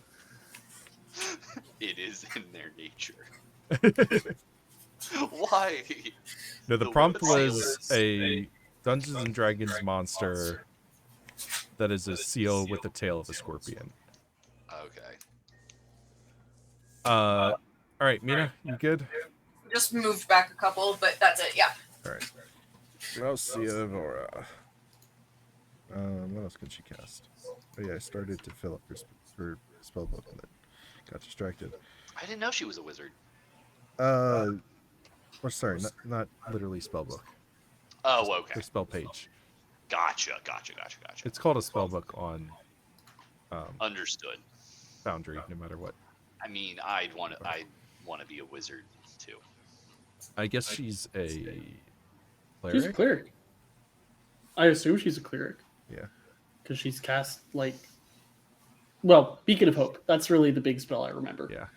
It is in their nature. Why? No, the The prompt word was a Dungeons and Dragons monster that is a seal with the tail of a scorpion. Okay. All right, Mina, you good? Just moved back a couple, but that's it, yeah. All right. Glaucia Vora. What else can she cast? Oh yeah, I started to fill up her spell book and then got distracted. I didn't know she was a wizard. Or sorry, not literally spell book. Oh, okay. The spell page. Gotcha. It's called a spell book on Understood. Foundry, no matter what. I mean, I'd want to be a wizard too. I guess she's a She's a cleric. cleric. I assume she's a cleric. Yeah. Because she's cast like, well, Beacon of Hope. That's really the big spell I remember. Yeah.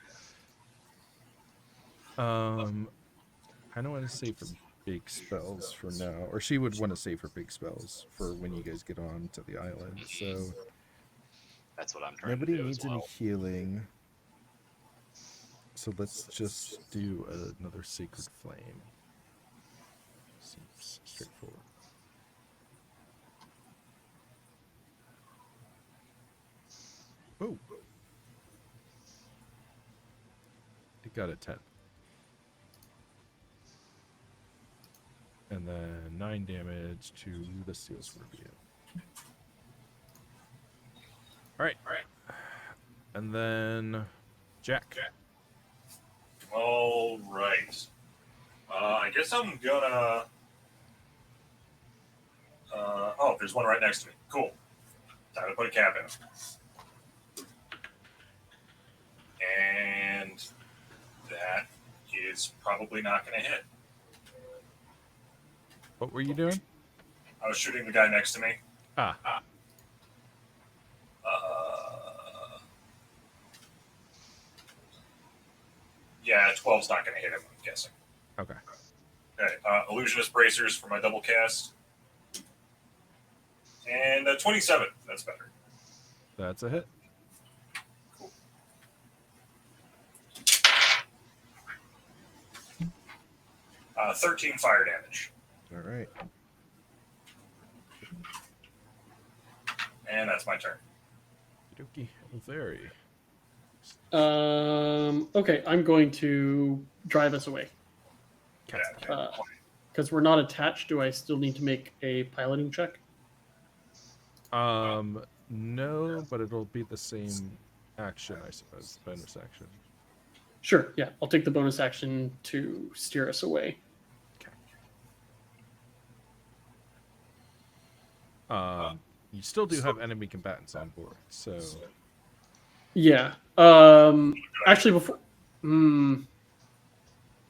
I don't want to save for big spells for now, or she would want to save for big spells for when you guys get on to the island. So That's what I'm trying nobody to do needs as well. any healing. So let's just do another sacred flame. Seems straightforward. Oh, it got a 10. And then 9 damage to the Steel Scorpion. Alright. And then Jack. All right. I guess I'm gonna. Oh, there's one right next to me. Cool. Time to put a cap in. And that is probably not going to hit. What were you doing? I was shooting the guy next to me. Ah. Yeah, 12's not going to hit him, I'm guessing. Okay. Okay, Illusionist Bracers for my double cast. And 27, that's better. That's a hit. Cool. 13 fire damage. Alright. And that's my turn. Okie very. Okay, I'm going to drive us away. Yeah, Because we're not attached, do I still need to make a piloting check? No, but it'll be the same action, I suppose. Bonus action. Sure, yeah. I'll take the bonus action to steer us away. You still do have enemy combatants on board, so Yeah. Actually, before.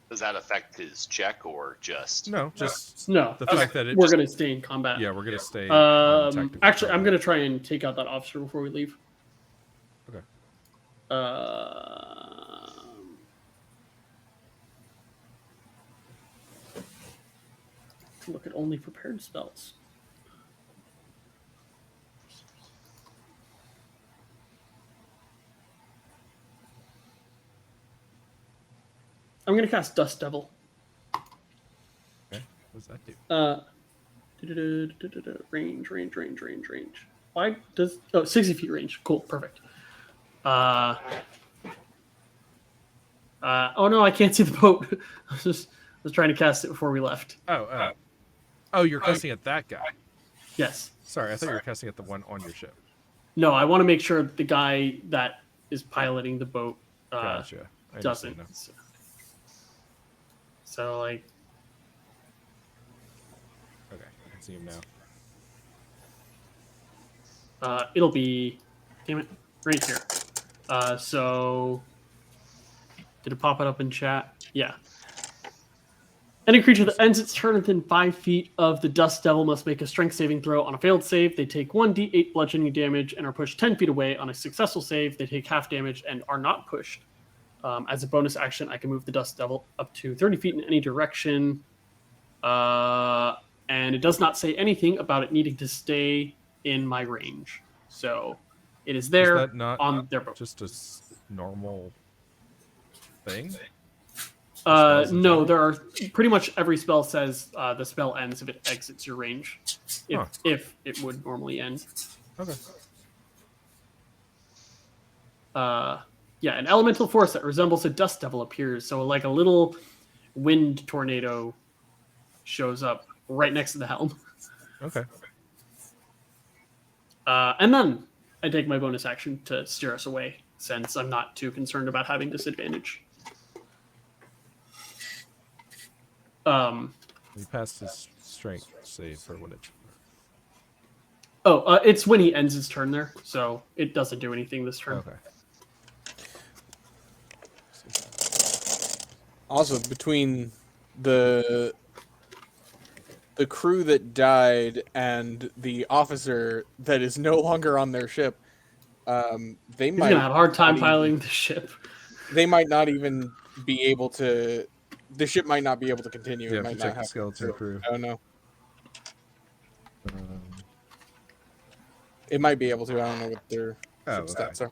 Does that affect his check or just? no, just No. the just- fact that it we're just, going to stay in combat. yeah, we're gonna stay. on tactical Actually, I'm combat. going to try and take out that officer before we leave. Okay. Look at only prepared spells. I'm going to cast Dust Devil. Okay. What does that do? Range. Why does 60 feet range? Cool, perfect. Oh no, I can't see the boat. I was trying to cast it before we left. Oh, you're casting at that guy. Yes. Sorry, I thought you were casting at the one on your ship. No, I want to make sure the guy that is piloting the boat Gotcha. I doesn't. understand now. So like, Okay, I can see him now. it'll be, damn it, right here. So, did it pop it up in chat? Yeah. Any creature that ends its turn within 5 feet of the Dust Devil must make a strength saving throw. On a failed save, they take 1d8 bludgeoning damage and are pushed 10 feet away. On a successful save, they take half damage and are not pushed. As a bonus action, I can move the Dust Devil up to 30 feet in any direction. And it does not say anything about it needing to stay in my range. So it is there Is that not on their boat. just a normal thing? No, general? there are pretty much every spell says the spell ends if it exits your range, if it would normally end. Okay. Yeah, an elemental force that resembles a dust devil appears. So like a little wind tornado shows up right next to the helm. Okay. And then I take my bonus action to steer us away, since I'm not too concerned about having disadvantage. He passed his strength save for when it. It's when he ends his turn there, so it doesn't do anything this turn. Okay. Also, between the crew that died and the officer that is no longer on their ship, they He's might gonna have a hard time not piloting the ship. They might not even be able to. The ship might not be able to continue. You It have might to check not the skeleton crew. I don't know. It might be able to. I don't know what their ship stats are.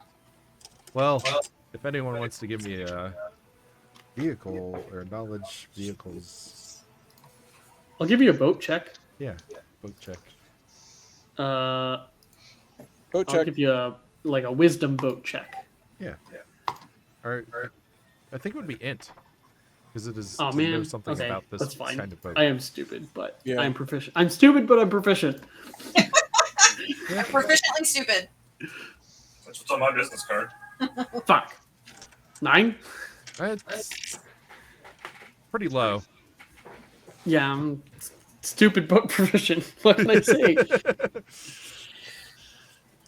Well, if anyone wants to give me a vehicle or knowledge vehicles, I'll give you a boat check. yeah, boat check. Boat I'll check. give you a wisdom boat check. Yeah. Or I think it would be int, because it is Oh to know man, something okay, about this that's fine. kind of boat. I am stupid, but Yeah. I'm proficient. I'm stupid, but I'm proficient. I'm proficiently stupid. That's what's on my business card. Fuck. 9? It's pretty low. Yeah, I'm stupid but proficient. What can I say? All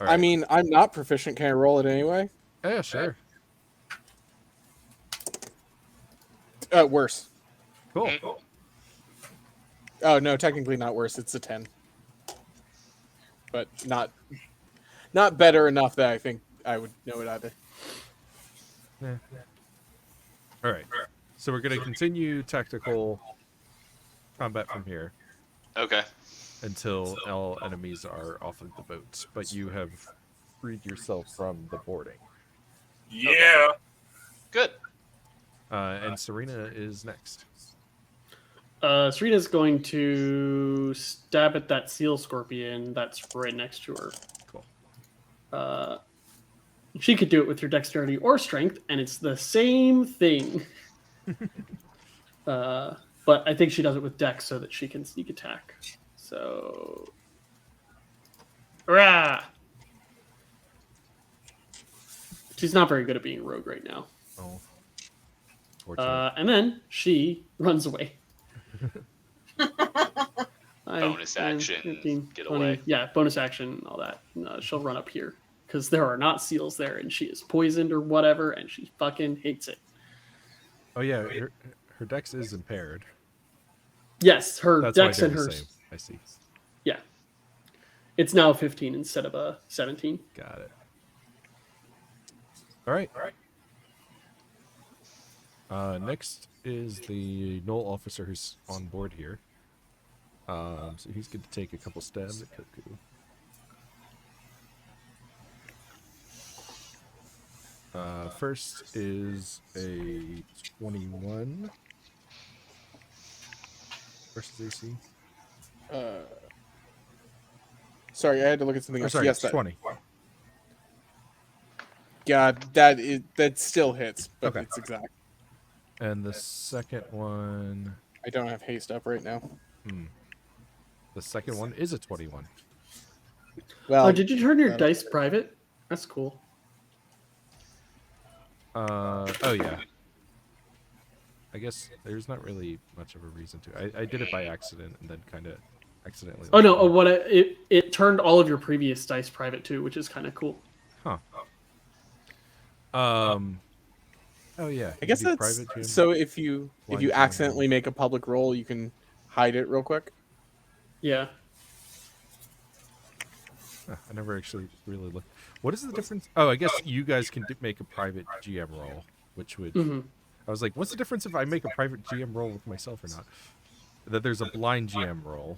I right. mean, I'm not proficient. Can I roll it anyway? Yeah, sure. Worse. Cool. Oh no, technically not worse. It's a 10, but not better enough that I think I would know it either. Yeah. All right. So we're going to continue tactical combat from here Okay. until all enemies are off of the boats, but you have freed yourself from the boarding. Yeah. Good. And Serena is next. Serena's going to stab at that seal scorpion that's right next to her. Cool. She could do it with her dexterity or strength, and it's the same thing. But I think she does it with dex so that she can sneak attack. So, hurrah! She's not very good at being a rogue right now. Oh. Fortunate. And then she runs away. Bonus action, 15, get 20. away. Yeah, bonus action, all that. She'll run up here because there are not seals there, and she is poisoned or whatever, and she fucking hates it. Oh yeah, her dex is impaired. Yes, her That's why dex they're and the her. same. I see. Yeah, it's now 15 instead of a 17. Got it. All right. Next is the Knoll officer who's on board here. So he's going to take a couple stabs at Koku. First is a 21 versus AC. Sorry, I had to look at something Or else. sorry, Yes, it's that, 20. yeah, that still hits, but Okay. it's exact. And the second one, I don't have haste up right now. the second one is a 21. Well, Oh, did you turn your uh, dice private? That's cool. Oh yeah. I guess there's not really much of a reason to. I did it by accident and then kind of accidentally. Oh no! It turned all of your previous dice private too, which is kind of cool. Huh. Oh yeah. I guess you can do that's private GM. so. If you Blind GM accidentally roll. make a public roll, you can hide it real quick. Yeah. I never actually really looked. What is the difference? Oh, I guess you guys can make a private GM roll, which would. I was like, what's the difference if I make a private GM roll with myself or not? That there's a blind GM roll,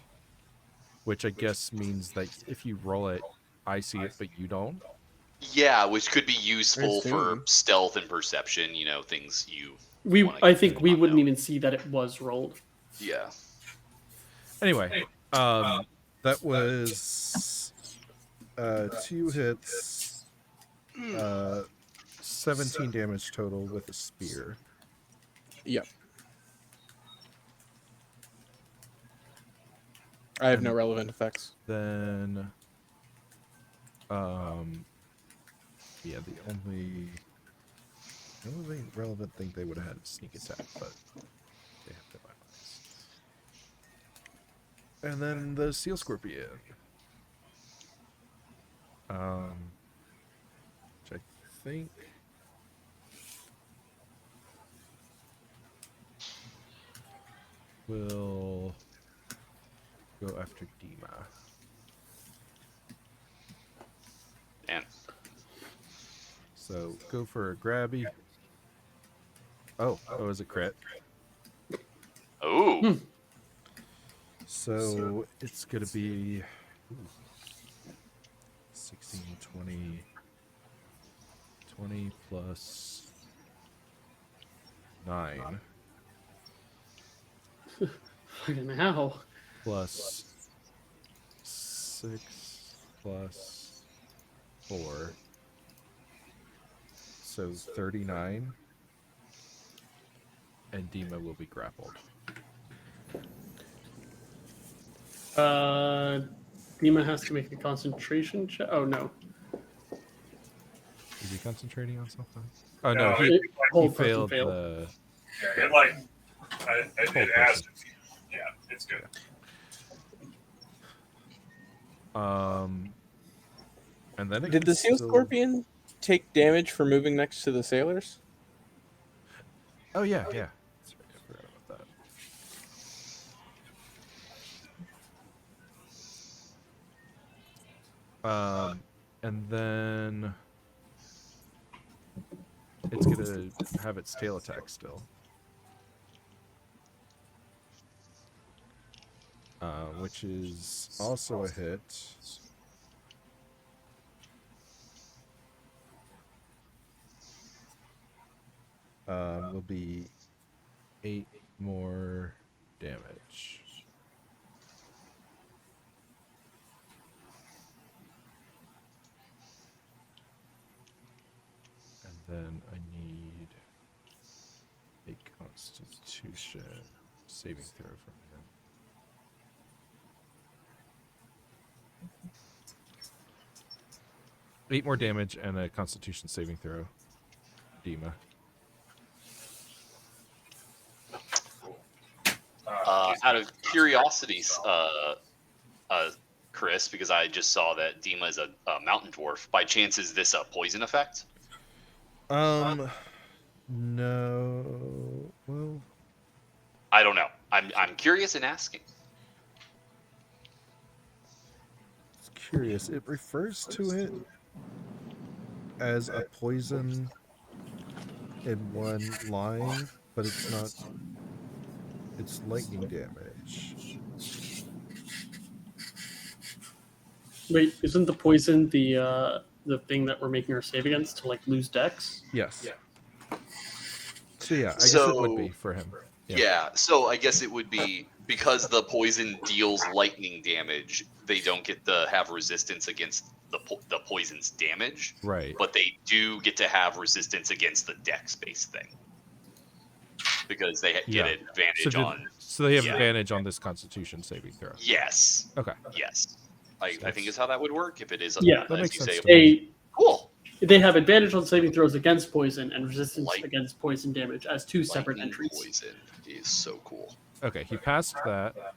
which I guess means that if you roll it, I see it, but you don't. Yeah, which could be useful for assume. stealth and perception. Things you. I think we not wouldn't know. even see that it was rolled. Yeah. Anyway, that was 2 hits, 17 damage total with a spear. Yep. I have no relevant effects. Then, yeah, the only relevant thing they would have had is sneak attack, but they have to buy. And then the seal scorpion, which I think will go after Dima. And So go for a grabby. Oh, it was a crit. oh, So it's going to be 16, 20, 20 plus 9 Fucking hell. plus 6 plus 4. So 39. And Dima will be grappled. Dima has to make a concentration check. Oh no. Is he concentrating on something? Oh No, no, it- he Hold person failed failed. the. Yeah, it has to. Yeah, it's good. And then it Did can the seal still- scorpion take damage for moving next to the sailors? Oh yeah. Sorry, I forgot about that. And then it's gonna have its tail attack still. Which is also a hit. Will be 8 more damage. And then I need a Constitution saving throw from him. Eight more damage and a Constitution saving throw. Dima. out of curiosity, Chris, because I just saw that Dima is a mountain dwarf. By chance, is this a poison effect? No. Well, I don't know. I'm curious and asking. it's curious. It refers to it as a poison in one line, but it's not. It's lightning damage. Wait, isn't the poison the thing that we're making our save against to like lose dex? Yes. So yeah, I guess So- it would be for him. Yeah. So I guess it would be because the poison deals lightning damage. They don't get to have resistance against the poison's damage, Right. but they do get to have resistance against the dex-based thing because they get Yeah. advantage on. So they have yeah. advantage on this Constitution saving throw. Yes. Okay. Yes. I think is how that would work if it is. Yeah, that as makes you say, sense to me. Cool. They have advantage on saving throws against poison and resistance Light- against poison damage as two separate Lightning entries. Poison is so cool. Okay, he passed that.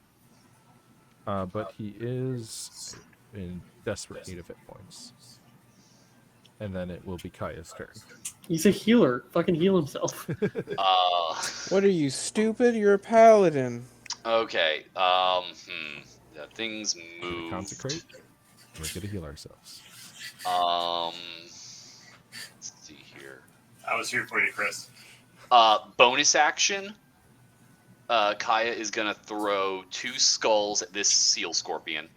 But he is in desperate need of hit points. And then it will be Kaya's turn. He's a healer. Fucking heal himself. What are you, stupid? You're a paladin. Okay. Yeah, things move. Consecrate. We're going to heal ourselves. Let's see here. I was here for you, Chris. Bonus action. Kaya is gonna throw 2 skulls at this seal scorpion.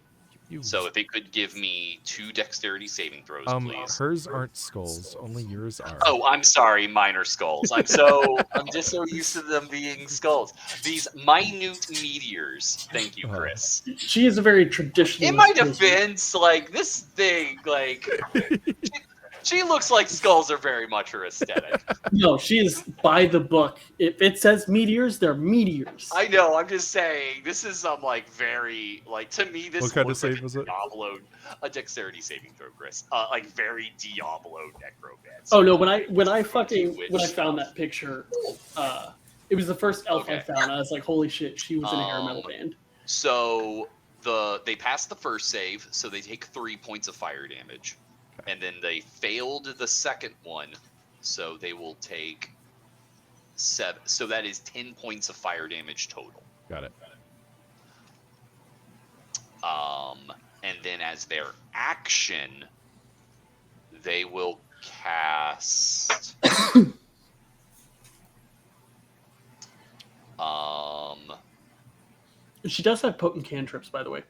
So if it could give me 2 dexterity saving throws, please. Hers aren't skulls. Only yours are. Oh, I'm sorry, minor skulls. I'm just so used to them being skulls. These minute meteors. Thank you, Chris. She is a very traditional. In my defense, like this thing, like she looks like skulls are very much her aesthetic. No, she is by the book. If it says meteors, they're meteors. I know. I'm just saying. This is some like very like to me. This What kind of looks like save was it? Diablo, a dexterity saving throw, Chris. Like very Diablo necromancy. Oh no! When I found that picture, it was the first elf I found. I was like, holy shit, she was in a hair metal band. So they passed the first save, so they take 3 points of fire damage, and then they failed the second one, so they will take 7. So that is 10 points of fire damage total. Got it. And then as their action, they will cast. She does have potent cantrips, by the way.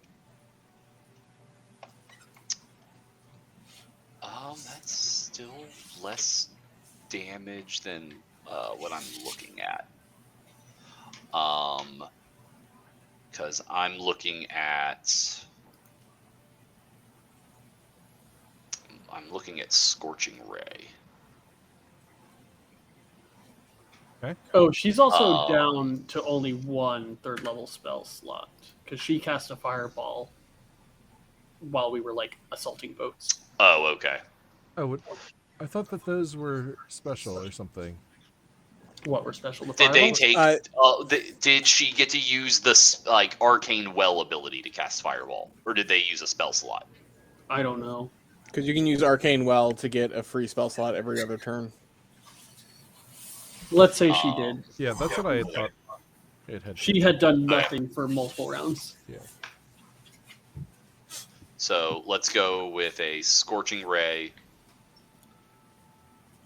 That's still less damage than what I'm looking at. Because I'm looking at Scorching Ray. Okay. Oh, she's also down to only 1 3rd-level spell slot because she cast a fireball while we were like assaulting boats. Oh, okay. Oh, I thought that those were special or something. What were special? The Did they fireball? take? Did she get to use this like arcane well ability to cast fireball, or did they use a spell slot? I don't know. Because you can use Arcane Well to get a free spell slot every other turn. Let's say she did. Yeah, that's what I had thought it had. She had done nothing for multiple rounds. Yeah. So let's go with a Scorching Ray.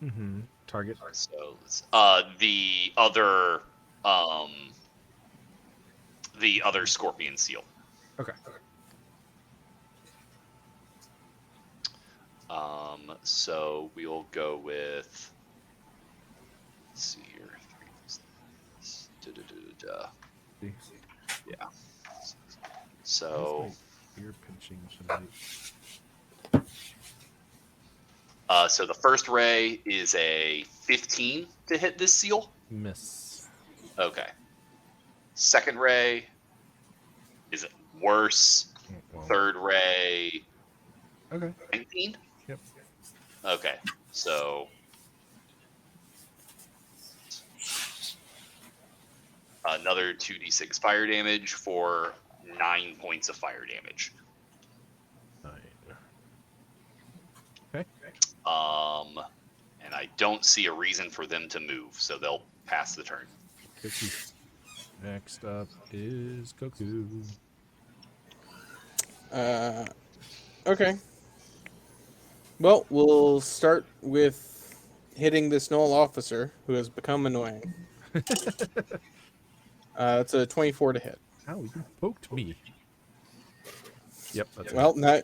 Mm-hmm. Target. So the other scorpion seal. Okay. So we'll go with. Let's see here. Yeah. So. Ear pinching tonight. So the first ray is a 15 to hit this seal. Miss. Okay. Second ray is it worse? Well, Third ray okay. 19. Yep. Okay. So another 2d6 fire damage for 9 points of fire damage. 9. Okay. And I don't see a reason for them to move, so they'll pass the turn. Okay. Next up is Goku. Okay. Well, we'll start with hitting this Knoll officer who has become annoying. It's a 24 to hit. Ow, you poked me. Yep, that's Well, not,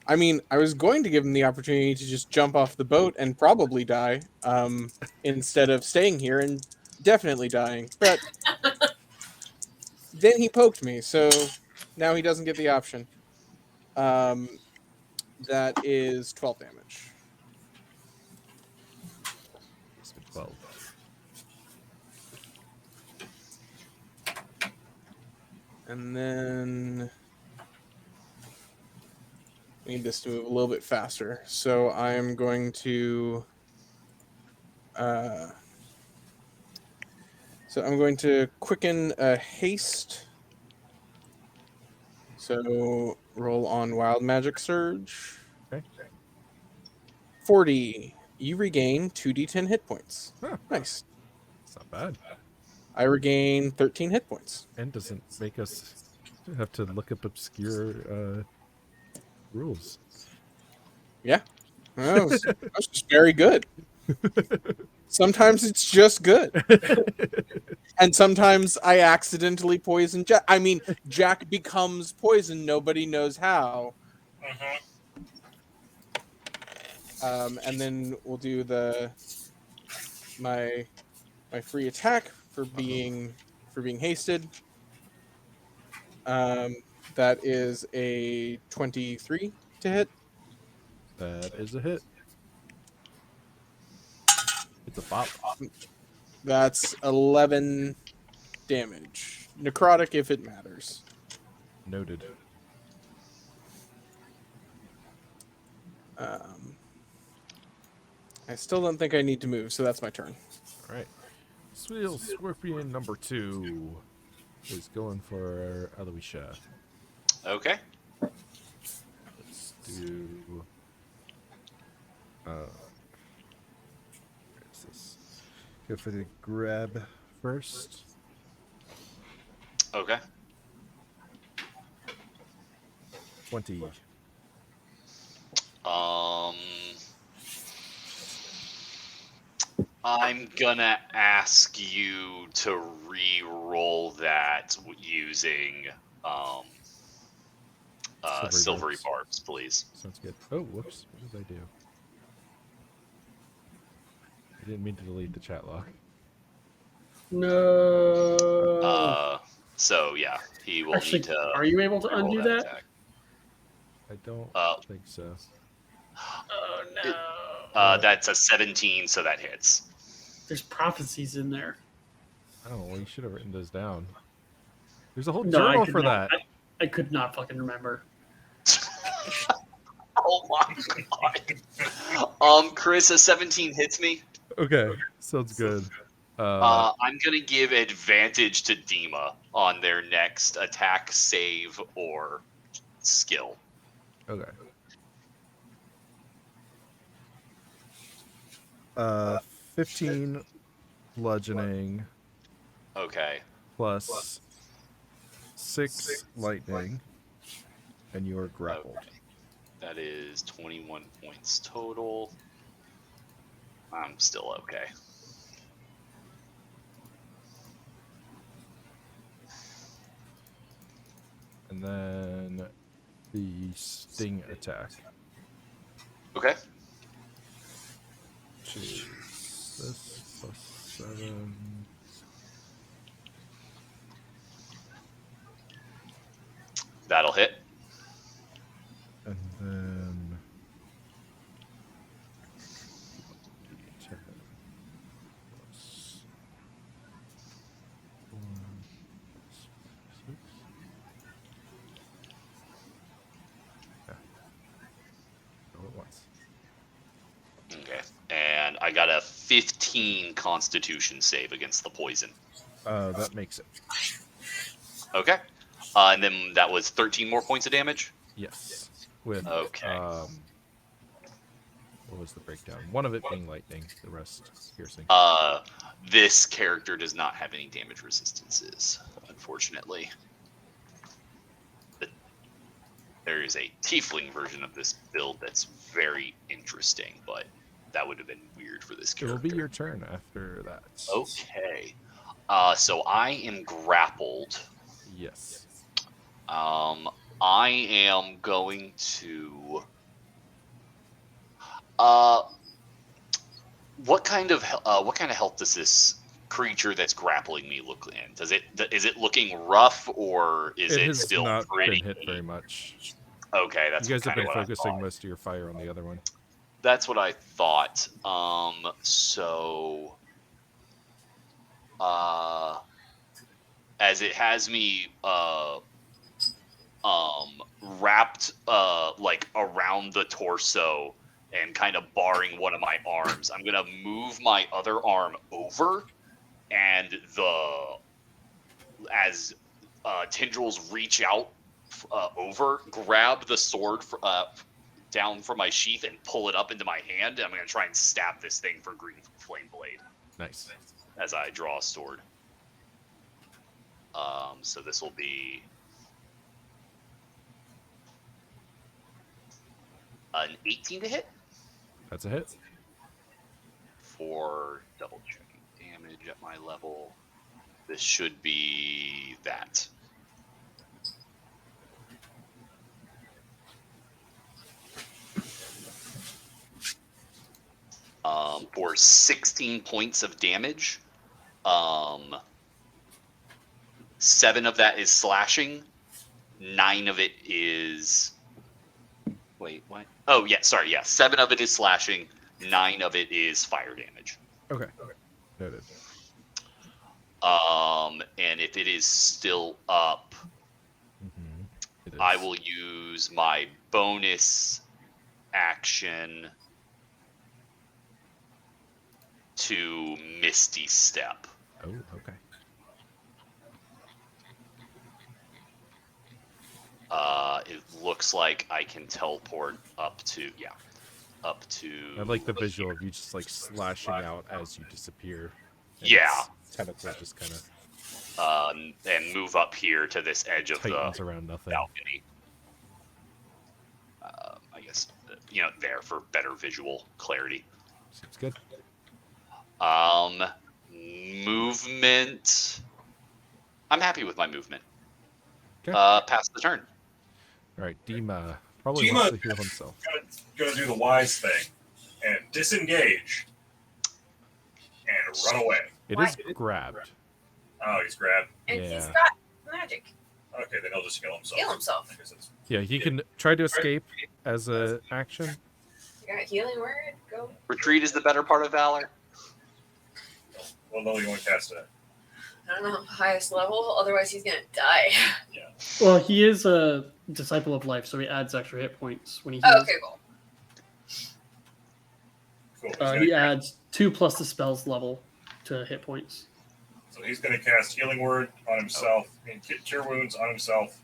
I mean, I was going to give him the opportunity to just jump off the boat and probably die, instead of staying here and definitely dying. But then he poked me, so now he doesn't get the option. That is 12 damage. it's 12. And then I need this to move a little bit faster. So I'm going to quicken a haste. So roll on Wild Magic Surge. Okay. 40. You regain 2d10 hit points. Huh, Nice. it's not bad. I regain 13 hit points. And doesn't make us have to look up obscure rules. Yeah. That's just very good. Sometimes it's just good. And sometimes I accidentally poison Jack. I mean, Jack becomes poison. Nobody knows how. And then we'll do my free attack for being hasted. That is a 23 to hit. That is a hit. It's a bop. That's 11 damage. Necrotic if it matters. Noted. I still don't think I need to move, so that's my turn. All right. Sweel Scorpion number 2 is going for Aloysia. Okay. Let's do. Where is this? Go for the grab first. Okay. 20. I'm gonna ask you to re-roll that using silvery barbs, please. Sounds good. Oh, whoops. What did I do? I didn't mean to delete the chat log. No. So yeah, he will Actually, need to. are you able to re-roll undo that? attack. I don't think so. Oh no. That's a 17, so that hits. There's prophecies in there. Oh, well, you should have written those down. There's a whole No, I journal could for not, that. I could not fucking remember. Oh my god. Chris, a 17 hits me. Okay, sounds good. I'm gonna give advantage to Dima on their next attack, save, or skill. Okay. 15 bludgeoning Okay. plus 6 lightning, and you are grappled. That is 21 points total. I'm still okay. And then the sting attack, Okay. which is this plus 7. That'll hit. And then 10 plus 4 plus 6. Yeah. Go at once. Okay. And I got a 15 Constitution save against the poison. That makes it. Okay. And then that was 13 more points of damage. Yes. With Okay. what was the breakdown? One of it being lightning, the rest piercing. This character does not have any damage resistances, unfortunately. There is a tiefling version of this build that's very interesting, but that would have been weird for this It will character. be your turn after that. Okay. So I am grappled. Yes. I am going to. What kind of health does this creature that's grappling me look in? Is it looking rough, or is it has still not pretty? been hit very much. Okay, that's You guys have kinda been what I focusing thought. most of your fire on the other one. That's what I thought. So, as it has me, wrapped, like around the torso and kind of barring one of my arms, I'm gonna move my other arm over, and as tendrils reach out over, grab the sword down from my sheath and pull it up into my hand. And I'm going to try and stab this thing for green flame blade Nice. as I draw a sword. So this will be an 18 to hit That's a hit. for double checking damage at my level. This should be that. For 16 points of damage. 7 of that is slashing. 9 of it is. Wait, what? Oh, yeah, sorry, yeah. 7 of it is slashing. 9 of it is fire damage. Okay. Noted. And if it is still up, It is. I will use my bonus action to Misty Step. Oh, okay. It looks like I can teleport up to. I like the visual of you just like slashing out as you disappear. And Yeah. its tentacle just kind of And move up here to this edge of tightens the around nothing. balcony. I guess, there for better visual clarity. Seems good. Movement. I'm happy with my movement. Okay. Pass the turn. All right. Dima probably wants to heal himself. Gonna do the wise thing and disengage and run away. It is grabbed. Oh, he's grabbed. And Yeah. he's got magic. Okay, then he'll just heal himself. Heal himself. I guess it's- Yeah, he can try to escape as a action. You got a healing word? Go. Retreat is the better part of valor. Well, no, you want to cast it. I don't know, highest level. Otherwise, he's gonna die. Well, he is a disciple of life, so he adds extra hit points when he Oh, heals. okay, cool. Cool. He adds 2 plus the spell's level to hit points. So he's going to cast Healing Word on himself, and Cure Wounds on himself.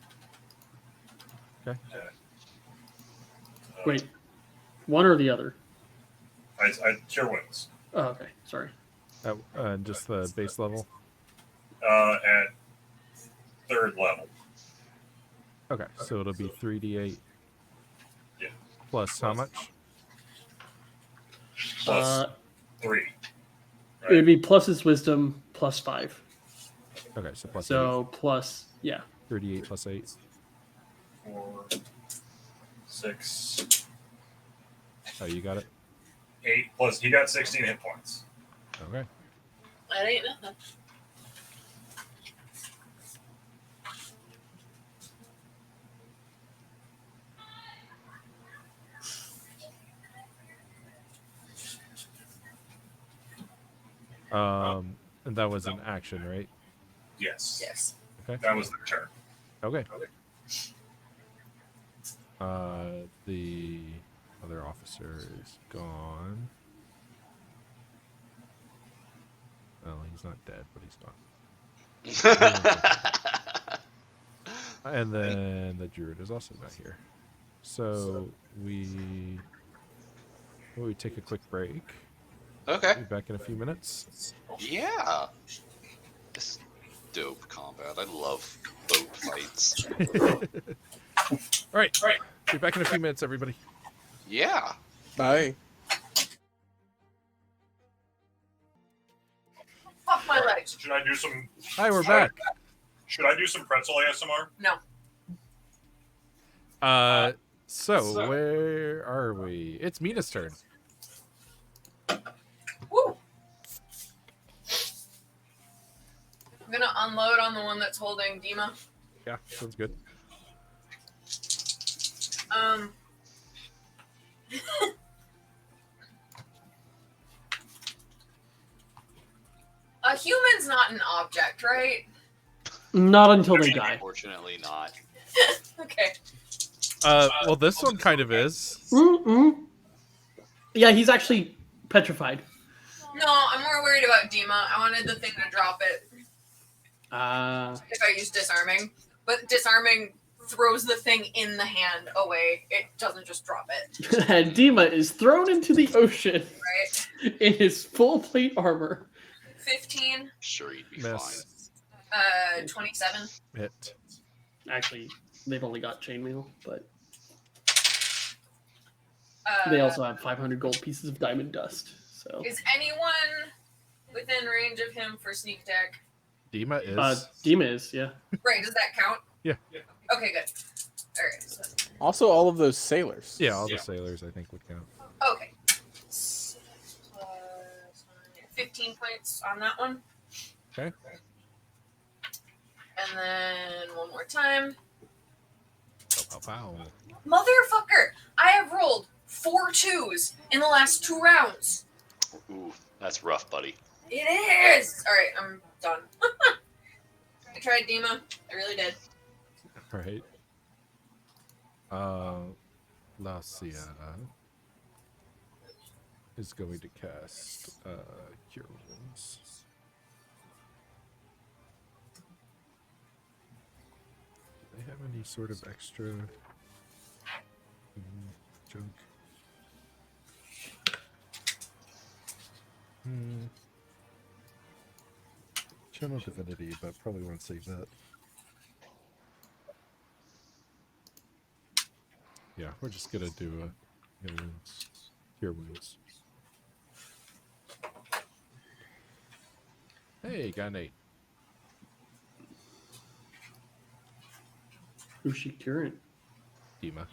Okay. Wait, one or the other? I Cure Wounds. Oh, okay, sorry. Just the base level. At 3rd level. Okay, so it'll be 3d8. Yeah. Plus how much? Plus 3. It would be plus his wisdom plus 5. Okay, so plus So plus, yeah. 8. 3d8 plus 8. 4, 6, Oh, you got it? 8 plus. He got 16 hit points. Okay. That ain't nothing. And that was an action, right? Yes. Yes. Okay. That was the turn. Okay. The other officer is gone. Well, he's not dead, but he's gone. And then the druid is also not here. So we take a quick break. Okay. Be back in a few minutes. Yeah. This dope combat. I love boat fights. All right. Be back in a few minutes, everybody. Yeah. Bye. Fuck my legs. Should I do some? Hi, we're back. Should I do some pretzel ASMR? No. So where are we? It's Mina's turn. Woo. I'm gonna unload on the one that's holding Dima. Yeah, sounds good. A human's not an object, right? Not until they die. Unfortunately, not. Okay. Well, this one kind of is. Mm-mm. Yeah, he's actually petrified. No, I'm more worried about Dima. I wanted the thing to drop it if I use disarming. But disarming throws the thing in the hand away. It doesn't just drop it. And Dima is thrown into the ocean Right? in his full plate armor. 15. Sure, you'd be Miss. 27. Hit. Actually, they've only got chainmail, but Uh, they also have 500 gold pieces of diamond dust. So Is anyone within range of him for sneak attack? Dima is. Dima is, yeah. Right, does that count? Yeah. Okay, good. Alright, so, Also, all of those sailors. Yeah, all the sailors I think would count. okay. 6 plus 15 points on that one. Okay. And then one more time. Pow, pow, pow. Motherfucker! I have rolled 4 2s in the last 2 rounds. Ooh, that's rough, buddy. It is! Alright, I'm done. I tried Dima. I really did. All right. Lacia is going to cast Cure Wounds. Do they have any sort of extra junk? Channel Divinity, but probably won't save that. Yeah, we're just gonna do a Cure Wounds. Hey, got Nate. Who's she curing? Dima.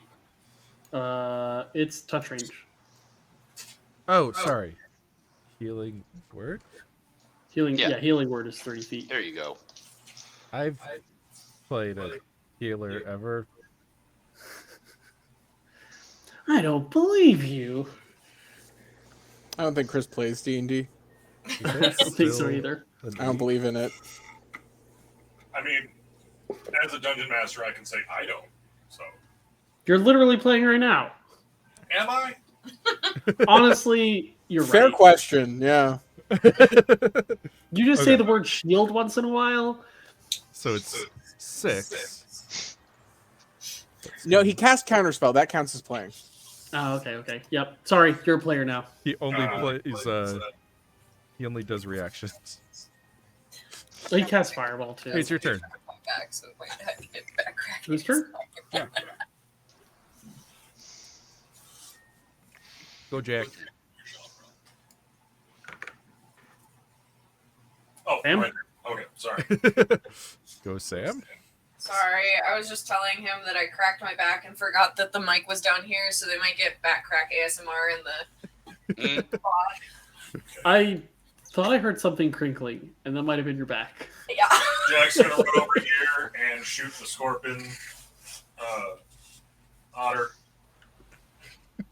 It's touch range. Oh, sorry. Healing word? Healing, Yeah. yeah, healing word is 30 feet. There you go. I've played a healer ever. I don't believe you. I don't think Chris plays D&D. I don't think so either. I don't believe in it. I mean, as a dungeon master, I can say I don't. So, You're literally playing right now. am I? Honestly, you're Fair right. question, yeah. You just say the word shield once in a while. So it's 6. No, he cast Counterspell. That counts as playing. Oh, okay. Yep. Sorry, you're a player now. He only plays. He only does reactions. Oh, he casts Fireball too. Hey, it's your turn. Back, so wait, I had to get back cracking. Whose turn? Yeah. Go, Jack. Oh, Sam? right. Okay, sorry. Go, Sam. Sorry, I was just telling him that I cracked my back and forgot that the mic was down here, so they might get back crack ASMR in the I thought I heard something crinkling, and that might have been your back. yeah. Jack's gonna run over here and shoot the scorpion otter.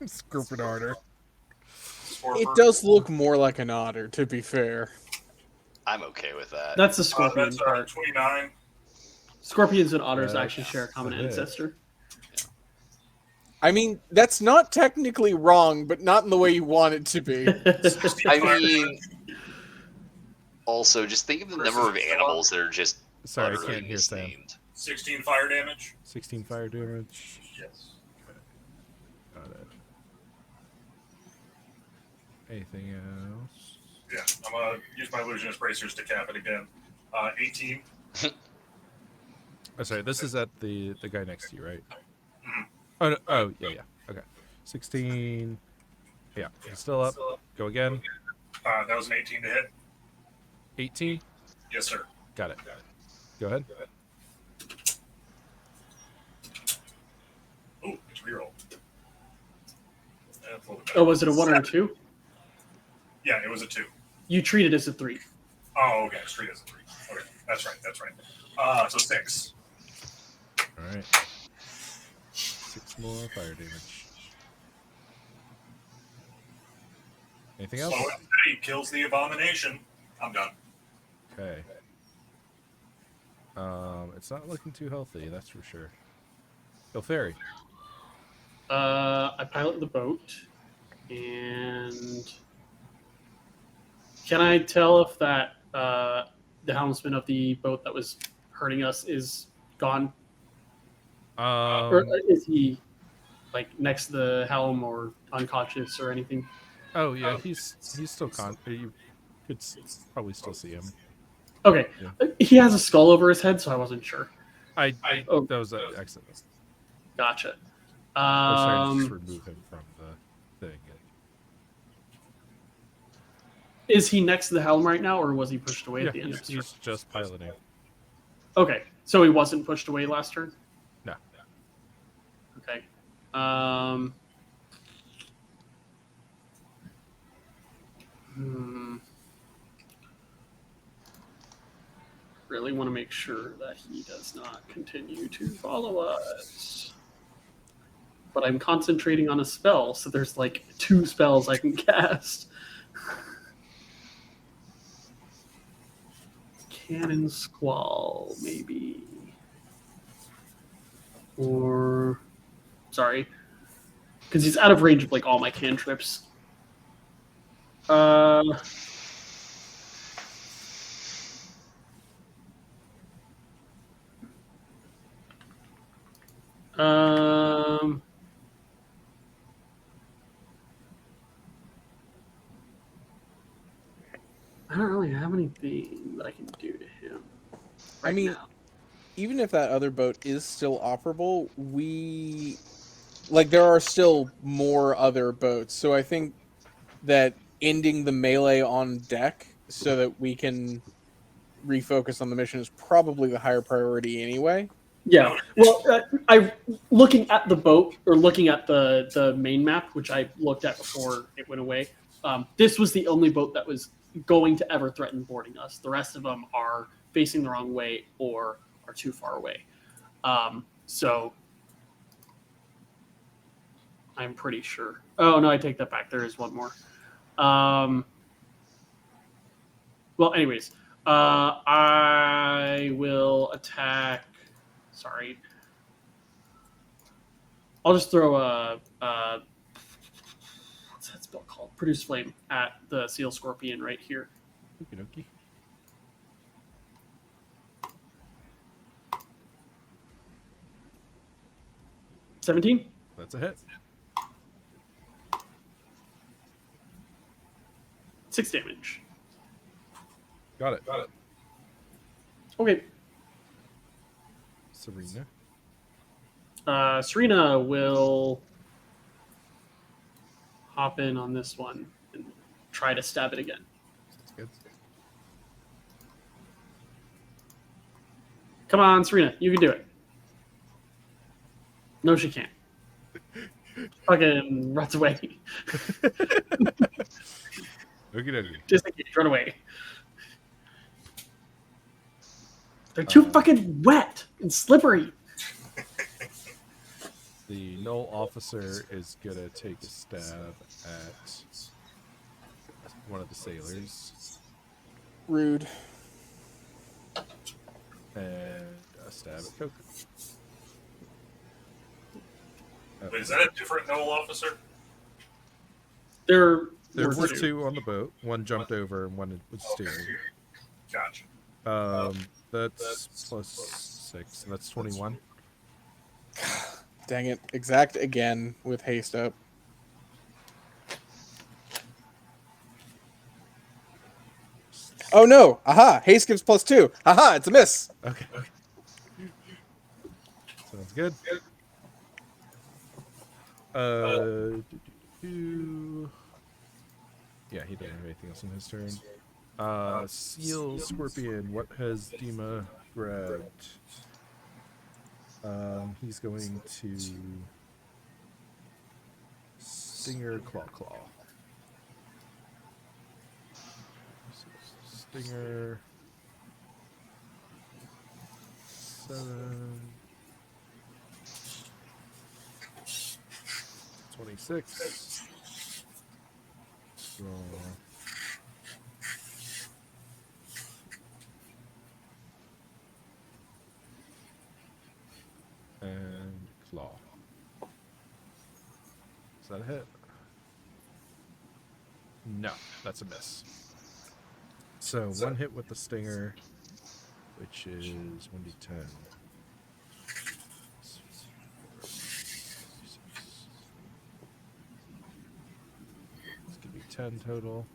Scorpion Arter. It does look more like an otter, to be fair. I'm okay with that. That's the scorpion That's part. 29. Scorpions and otters That's actually share a common a hit. ancestor. I mean, that's not technically wrong, but not in the way you want it to be. I mean, also, just think of the number of animals that are just Sorry, I utterly can't hear Sam. misnamed. 16 fire damage. 16 fire damage. Yes. Got it. Anything else? Yeah, I'm gonna use my illusionist bracers to cap it again. 18. Oh, sorry, this is at the guy next to you, right? Mhm. Oh, no, oh, yeah. Okay. 16. Yeah, he's still up. Go again. That was an 18 to hit. 18. Yes, sir. Got it. Go ahead. Ooh, it's reroll. Oh, was it a 1 or a 2? Yeah, it was a 2. You treat it as a 3. Oh, okay. Street is a 3. Okay, that's right. So 6. All right. 6 more fire damage. Anything else? Slow and steady kills the abomination. I'm done. Okay. It's not looking too healthy, that's for sure. Ilferi. I pilot the boat, and can I tell if that the helmsman of the boat that was hurting us is gone, or is he like next to the helm or unconscious or anything? Oh yeah, he's still you could probably still see him. Okay, Yeah. He has a skull over his head, so I wasn't sure. That was an accident. Gotcha. I was trying to just remove him from the thing. Is he next to the helm right now, or was he pushed away at the end of his turn? He's just piloting. Okay, so he wasn't pushed away last turn? No. Okay. Really want to make sure that he does not continue to follow us. But I'm concentrating on a spell, so there's like 2 spells I can cast. Cannon Squall, maybe. Or... Sorry. Because he's out of range of like all my cantrips. I don't really have anything that I can do to him. I mean, now. Even if that other boat is still operable, there are still more other boats. So I think that ending the melee on deck so that we can refocus on the mission is probably the higher priority anyway. Yeah. Well, looking at the boat or looking at the main map, which I looked at before it went away. This was the only boat that was going to ever threaten boarding us. The rest of them are facing the wrong way or are too far away. So I'm pretty sure. Oh no, I take that back. There is one more. Well, anyways, I will attack. Sorry. I'll just throw a what's that spell called? Produce Flame at the Seal Scorpion right here. Okie dokie. $17? That's a hit. 6 damage. Got it. Okay. Serena. Serena will hop in on this one and try to stab it again. That's good. Come on, Serena, you can do it. No, she can't. Fucking runs away. Okie dokie. Just like run away. They're too fucking wet and slippery. The null officer is gonna take a stab at one of the sailors. Rude. And a stab at Coco. Wait, is that a different Noel officer? There There were were 2. 2 on the boat. One jumped over and one was steering. Gotcha. That's plus 6. And that's 21. Dang it. Exact again with haste up. Oh no! Aha! Haste gives +2. Aha! It's a miss. Okay. Sounds good. Yeah, he doesn't have anything else in his turn. Seal, Scorpion, what has Dima grabbed? He's going to Stinger, Claw. Stinger 7 26. Draw. And claw. Is that a hit? No, that's a miss. So one hit with the stinger, which is 1d10. Let's give you 10 total.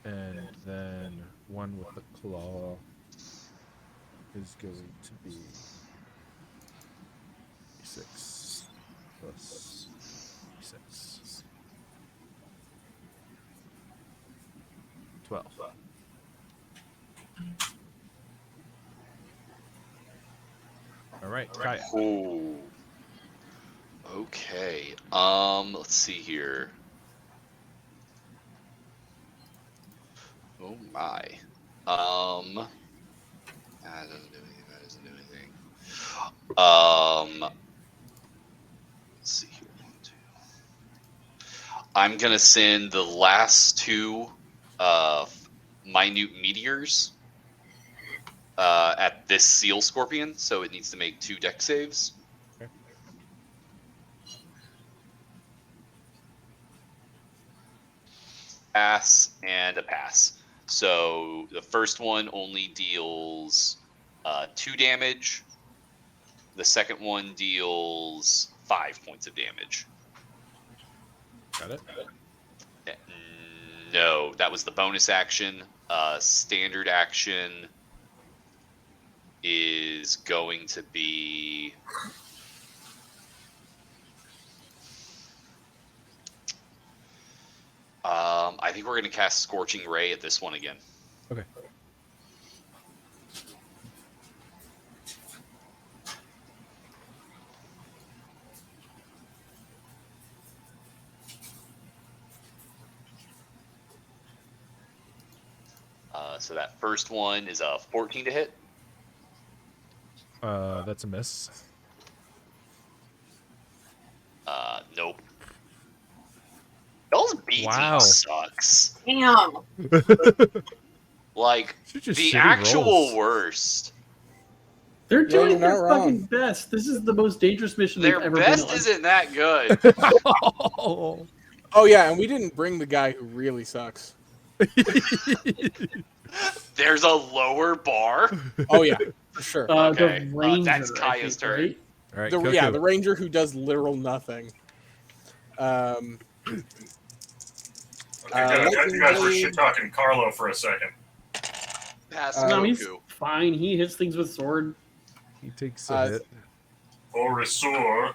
And then one with the claw is going to be 6 plus 6. 12. All right, Kaya. Oh. Okay. Let's see here. Oh my. That doesn't do anything. That doesn't do anything. Let's see here. 1, 2. I'm gonna send the last 2 minute meteors at this seal scorpion, so it needs to make 2 deck saves. Okay. Pass and a pass. So the first one only deals 2 damage. The second one deals 5 points of damage. Got it? No, that was the bonus action. Standard action is going to be... I think we're going to cast Scorching Ray at this one again. Okay. So that first one is a 14 to hit. That's a miss. Nope. Y'all's BT Wow. sucks. Damn. Like, These are just the shitty actual rolls. worst. They're Yeah, doing you're not their wrong. fucking best. This is the most dangerous mission they've Their ever best been on. isn't that good. Oh yeah, and we didn't bring the guy who really sucks. There's a lower bar. Oh yeah, for sure. Okay, The Ranger, that's I Kaya's think, turn. right? All right, The Coco. ranger who does literal nothing. Okay, you guys were shit talking Carlo for a second. Pass No, he's Goku. fine. He hits things with sword. He takes a hit. Orisor.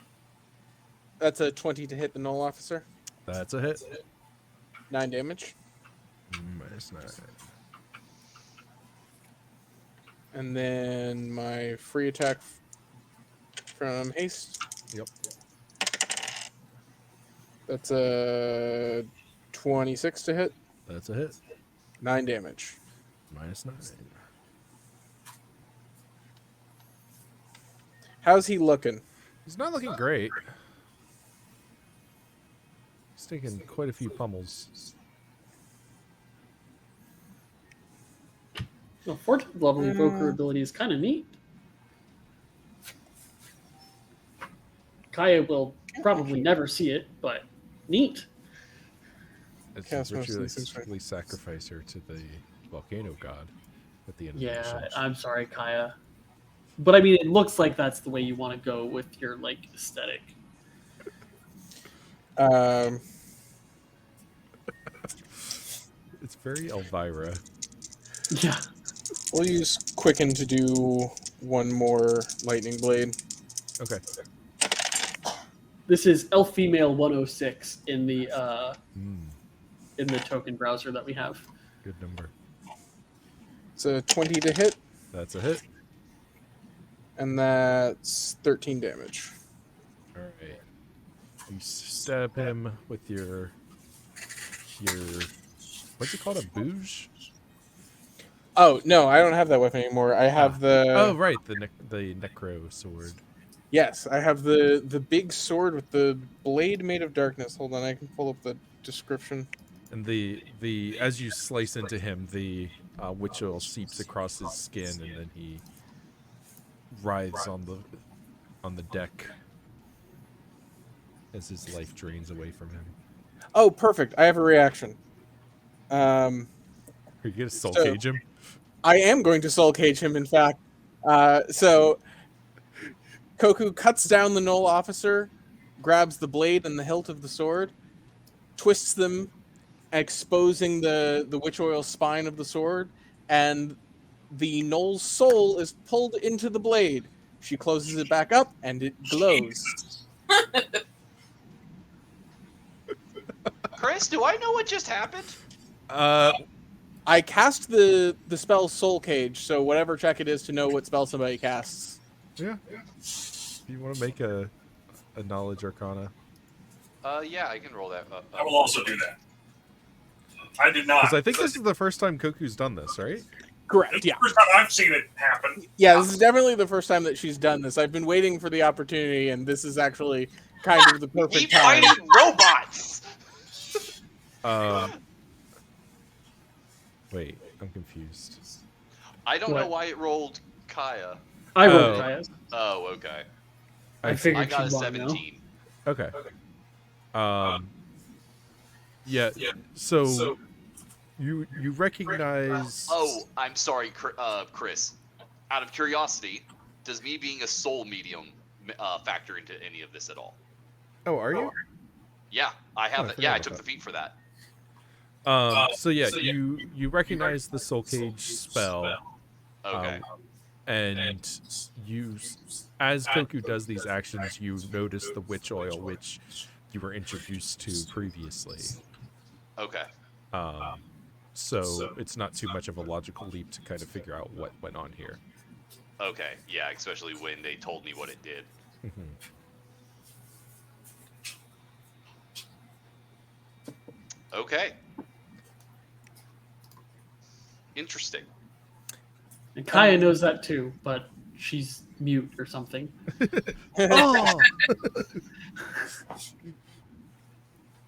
That's a 20 to hit the null officer. That's a hit. 9 damage. -9. And then my free attack from haste. Yep. That's a 26 to hit. That's a hit. 9 damage. -9. How's he looking? He's not looking great. He's taking quite a few pummels. The 14th level evoker ability is kind of neat. Kaya will probably never see it, but neat. It's Cast most of these ritualistically sacrifice her to the volcano god. at the end of the mission. I'm sorry, Kaya. But I mean, it looks like that's the way you want to go with your aesthetic. It's very Elvira. Yeah. We'll use Quicken to do one more lightning blade. Okay. This is Elf Female 106 in the token browser that we have. Good number. It's a 20 to hit, That's a hit. and that's 13 damage. All right. You stab him with your what's it called? A bouge? Oh no, I don't have that weapon anymore. I have Oh right, the necro sword. Yes, I have the big sword with the blade made of darkness. Hold on, I can pull up the description. And the as you slice into him, the witch oil seeps across his skin, and then he writhes on the deck as his life drains away from him. Oh, perfect! I have a reaction. Are you gonna soul cage him? I am going to soul cage him. In fact, so Koku cuts down the Knoll officer, grabs the blade and the hilt of the sword, twists them, exposing the witch oil spine of the sword, and the Knoll's soul is pulled into the blade. She closes it back up, and it glows. Chris, do I know what just happened? I cast the spell Soul Cage, so whatever check it is to know what spell somebody casts. Yeah. If you want to make a knowledge arcana. Yeah, I can roll that up. I will also do that. I did not. Because I think this is the first time Koku's done this, right? Correct, It's yeah. the first time I've seen it happen. Yeah, this is definitely the first time that she's done this. I've been waiting for the opportunity, and this is actually kind of the perfect Keep time. fighting robots! Wait, I'm confused. I don't know What? why it rolled Kaya. I Oh. rolled Kaya's. Oh, okay. I figured I got a she'd want to know. 17. Okay. Yeah. So you recognize? Oh, I'm sorry, Chris. Out of curiosity, does me being a soul medium factor into any of this at all? Oh, are you? Yeah, I have Oh, I it. forgot Yeah, I about took that. the feat for that. So you recognize the soul cage spell. Okay. And you, as Koku does these actions, you notice the witch oil, which you were introduced to previously. Okay. So it's not too much of a logical leap to kind of figure out what went on here. Okay. Yeah, especially when they told me what it did. Okay. Interesting. And Kaya knows that too, but she's mute or something. Oh!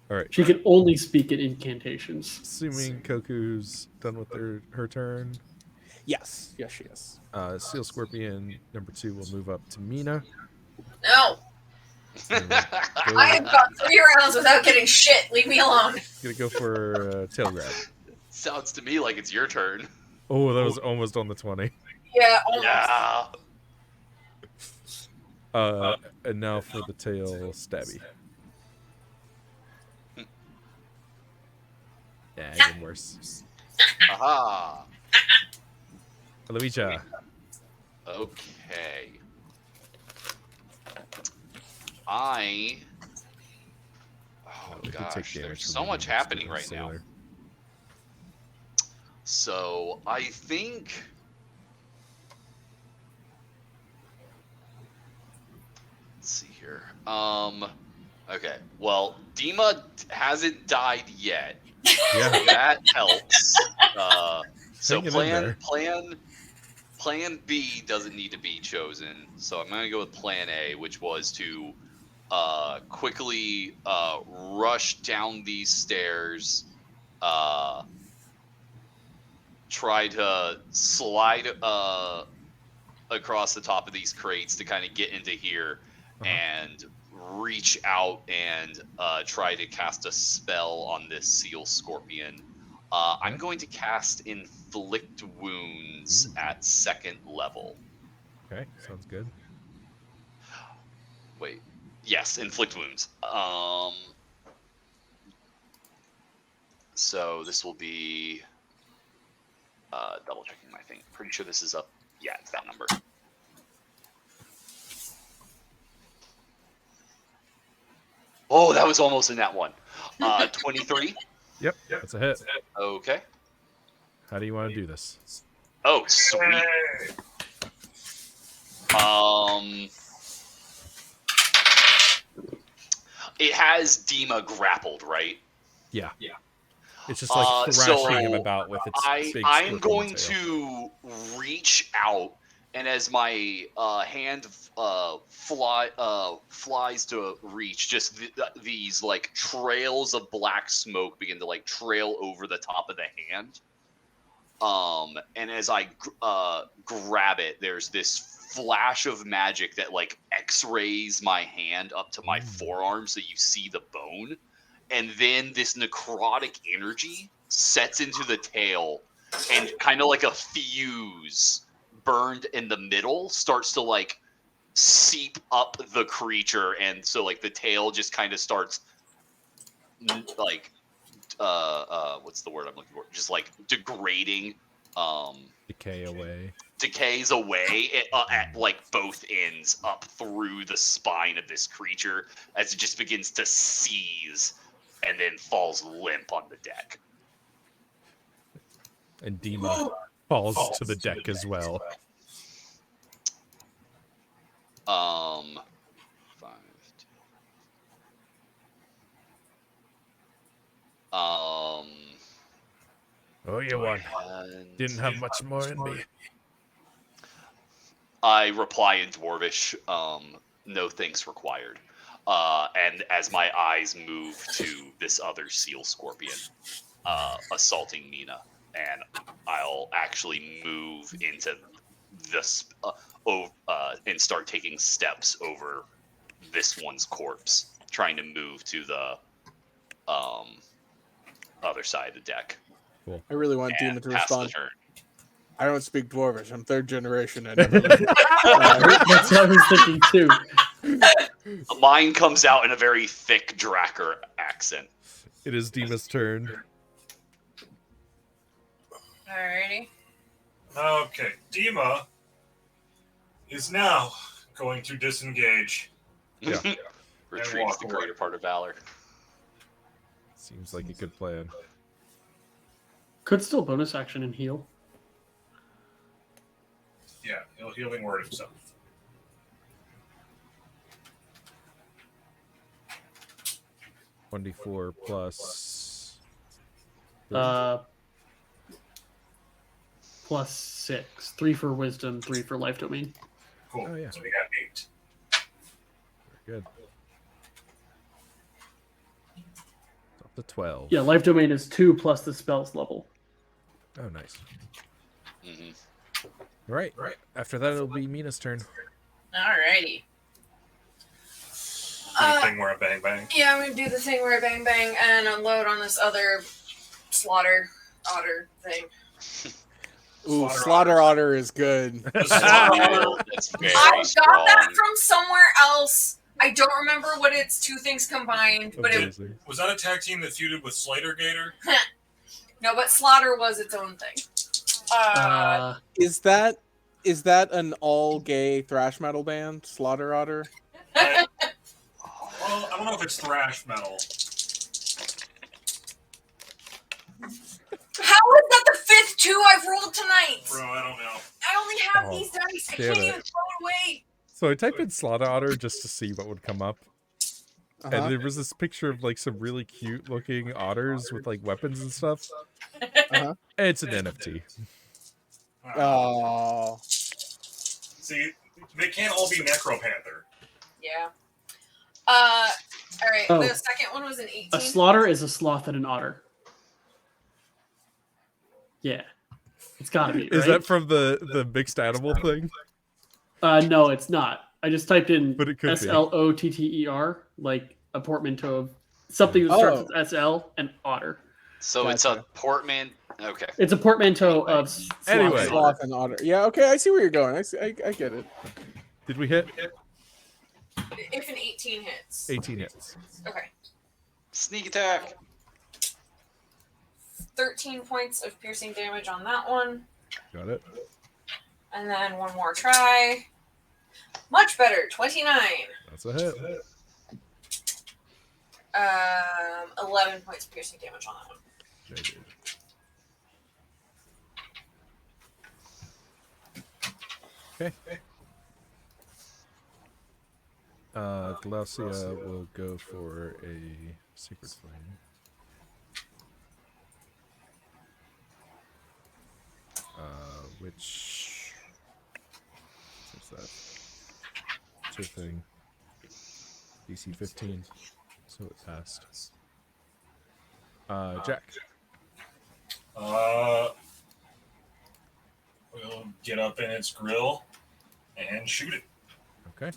All right. She can only speak in incantations. Assuming Koku's done with her turn, Yes, she is. Seal Scorpion number 2 will move up to Mina. No, And I have gone 3 rounds without getting shit. Leave me alone. gonna go for tail grab. Sounds to me like it's your turn. Oh, that was almost on the 20. Yeah, almost. Yeah. And now for the tail stabby. Yeah, even worse. Aha. Luigi. Okay. Oh We could take gosh, damage there's from so moving much next to happening the right now. sailor. So I think let's see here. Okay. Well, Dima hasn't died yet. Yeah. That helps. So Hanging in plan B doesn't need to be chosen. So I'm gonna go with plan A, which was to quickly rush down these stairs, try to slide across the top of these crates to kind of get into here and reach out and try to cast a spell on this seal scorpion I'm going to cast Inflict Wounds at 2nd level. Okay, sounds good. Wait. Yes, Inflict Wounds. So this will be... double checking my thing. Pretty sure this is up. Yeah, it's that number. Oh, that was almost in that one. 23. Yep, that's a hit. Okay. How do you want to do this? Oh, sweet. It has Dima grappled, right? Yeah. It's just like thrashing so him about with its big I'm scorpion going tail. to reach out, and as my hand flies to reach, just these like trails of black smoke begin to like trail over the top of the hand. And as I grab it, there's this flash of magic that like X-rays my hand up to my forearm, so you see the bone. And then this necrotic energy sets into the tail, and kind of like a fuse burned in the middle starts to like seep up the creature, and so like the tail just kind of starts like what's the word I'm looking for? Just like degrading, decays away at like both ends up through the spine of this creature as it just begins to seize and then falls limp on the deck. And Dima falls to the deck as well. 5. Oh, you won. Didn't have much more in me. I reply in Dwarvish, no thanks required. And as my eyes move to this other seal scorpion assaulting Mina, and I'll actually move into this and start taking steps over this one's corpse, trying to move to the other side of the deck. Cool. I really want Demon to pass the respond. turn. I don't speak Dwarvish. I'm 3rd generation. That's what I was thinking too. Mine comes out in a very thick Drakkar accent. It is Dima's turn. Alrighty. Okay, Dima is now going to disengage. Yeah. Retreat is the greater part of valor. Seems like a good plan. Could still bonus action and heal. Yeah, he'll healing word himself. $24 plus... Plus 6. 3 for wisdom, 3 for life domain. Cool. Oh, yeah. So we got 8. Very good. Up to 12. Yeah, life domain is 2 plus the spell's level. Oh, nice. Mm-hmm. Right. After that, it'll be Mina's turn. Alrighty. Do the thing where I bang bang. Yeah, I'm gonna do the thing where I bang bang and unload on this other slaughter otter thing. Ooh, Slaughter Otter is good. That's very I got strong. that from somewhere else. I don't remember what it's two things combined, but it, Amazing. Was that a tag team that feuded with Slater Gator? no, but slaughter was its own thing. Is that an all gay thrash metal band, Slaughter Otter? Well, I don't know if it's thrash metal. How is that the 5th 2 I've rolled tonight? Bro, I don't know. I only have Oh, these dice. I damn can't it. even throw it away. So I typed in Slaughter Otter just to see what would come up. Uh-huh. And there was this picture of like some really cute looking otters with like weapons and stuff. Uh-huh. And it's an NFT. Oh. See, they can't all be Necropanther. Yeah. Alright, Oh. the second one was an 18. A slaughter is a sloth and an otter. Yeah. It's gotta be, Is right? that from the mixed animal thing? No, it's not. I just typed in But it could be. SLOTTER, like a portmanteau of something that starts with SL and otter. So it's a Gotcha. portman. Okay. It's a portmanteau of sloth Anyway. and Sloth otter. and otter. Yeah, okay, I see where you're going. I get it. Did we hit? If an 18 hits. 18 hits. Okay. Sneak attack. 13 points of piercing damage on that one. Got it. And then one more try. Much better. 29. That's a hit. 11 points of piercing damage on that one. Noted. Okay. Glaucia will go for a Sacred Flame. Which... What's that? It's your thing. DC 15. So it passed. Jack. We'll get up in its grill and shoot it. Okay.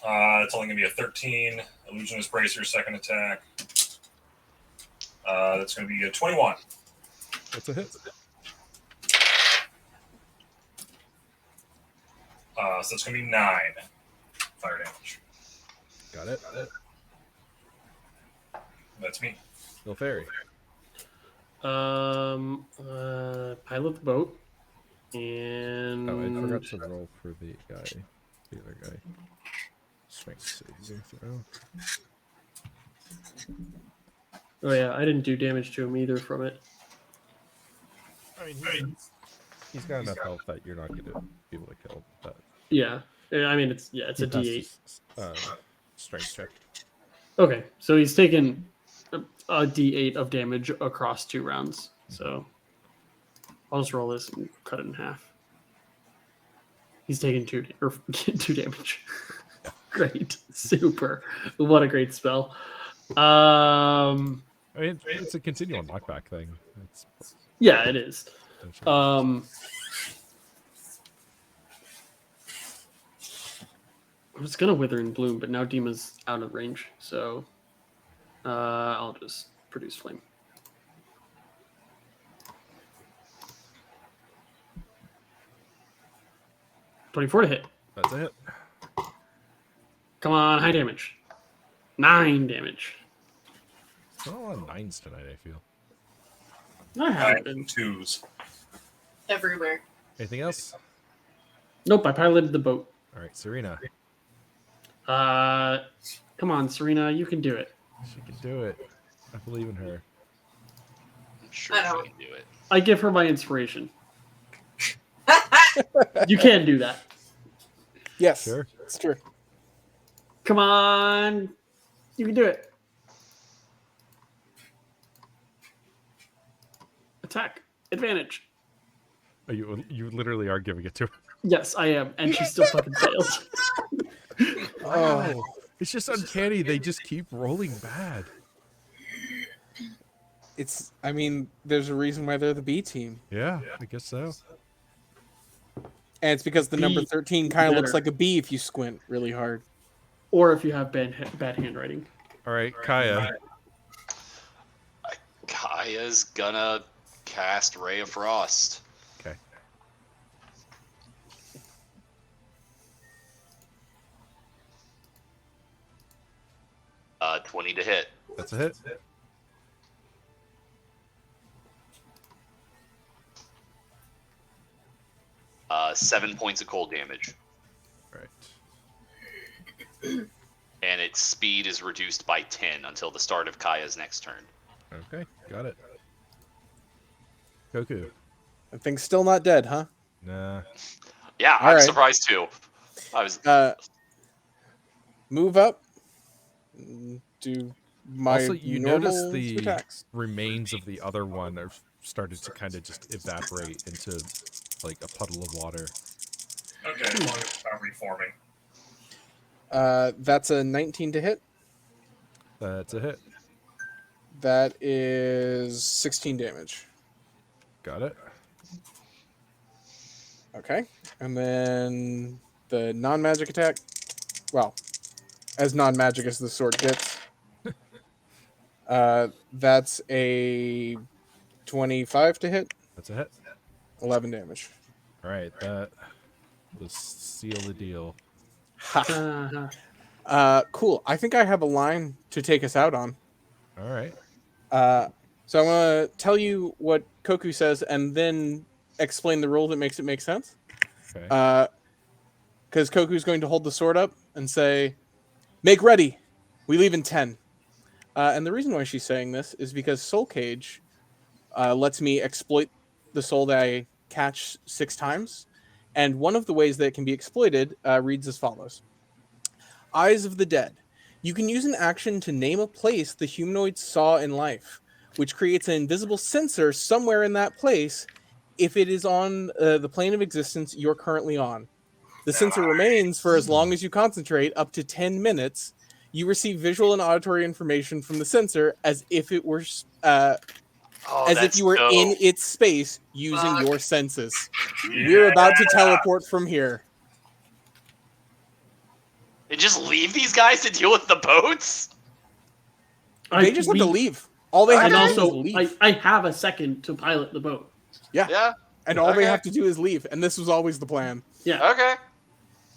It's only going to be a 13. Illusionist Bracer, second attack. That's going to be a 21. That's a hit. So that's going to be 9 fire damage. Got it. That's me. Bill Fairy. Pilot the boat. And Oh, I forgot to roll for the guy. The other guy. Strength saving throw. Oh yeah, I didn't do damage to him either from it. I mean, he's got enough health that you're not going to be able to kill. But Yeah. I mean it's a he D8. passes, strength check. Okay, so he's taken a D8 of damage across 2 rounds. So I'll just roll this and cut it in half. He's taken 2 damage. Great, super. What a great spell. I mean, it's a continual knockback thing. It's, Yeah, it is. I was gonna Wither and Bloom, but now Dima's out of range, so I'll just produce Flame. $24 to hit. That's a hit. Come on, high damage. 9 damage. Not a lot of 9s tonight, I feel. I haven't 9 been. 2s. Everywhere. Anything else? Nope, I piloted the boat. All right, Serena. Come on, Serena, you can do it. She can do it. I believe in her. I'm sure I she don't. can do it. I give her my inspiration. You can do that. Yes, Sure. it's true. Come on, you can do it. Attack. Advantage. Oh, you literally are giving it to her. Yes, I am, and she still fucking fails. Oh, it's just uncanny. They just keep rolling bad. I mean, there's a reason why they're the B team. Yeah, I guess so. And it's because the number B 13 kind of looks better. like a B if you squint really hard. Or if you have bad handwriting. All right, Kaya. Kaya's gonna cast Ray of Frost. Okay. Uh, 20 to hit. That's a hit. Uh, 7 points of cold damage. Right. And its speed is reduced by 10 until the start of Kaya's next turn. Okay, got it. Goku. That thing's still not dead, huh? Nah. Yeah, All I'm right. surprised too. I was Move up. Do my Also, you normal notice the attacks. remains of the other one are started to kind of just evaporate into like a puddle of water. Okay, as long as it's not reforming. That's a 19 to hit. That's a hit. That is 16 damage. Got it. Okay. And then the non-magic attack. Well, as non-magic as the sword gets. That's a 25 to hit. That's a hit. 11 damage. All right, that will seal the deal. Uh-huh. Cool. I think I have a line to take us out on. All right. So I'm going to tell you what Koku says and then explain the rule that makes it make sense. Okay. Because Koku's going to hold the sword up and say, "Make ready. We leave in 10." And the reason why she's saying this is because Soul Cage lets me exploit the soul that I catch 6 times. And one of the ways that it can be exploited reads as follows. Eyes of the Dead. You can use an action to name a place the humanoids saw in life, which creates an invisible sensor somewhere in that place if it is on the plane of existence you're currently on. The sensor remains for as long as you concentrate, up to 10 minutes. You receive visual and auditory information from the sensor as if it were if you were in its space using your senses. We're about to teleport from here. And just leave these guys to deal with the boats? They just have to leave. All they have And to do also, is leave. I have a second to pilot the boat. Yeah. And all they have to do is leave. And this was always the plan. Yeah. Okay.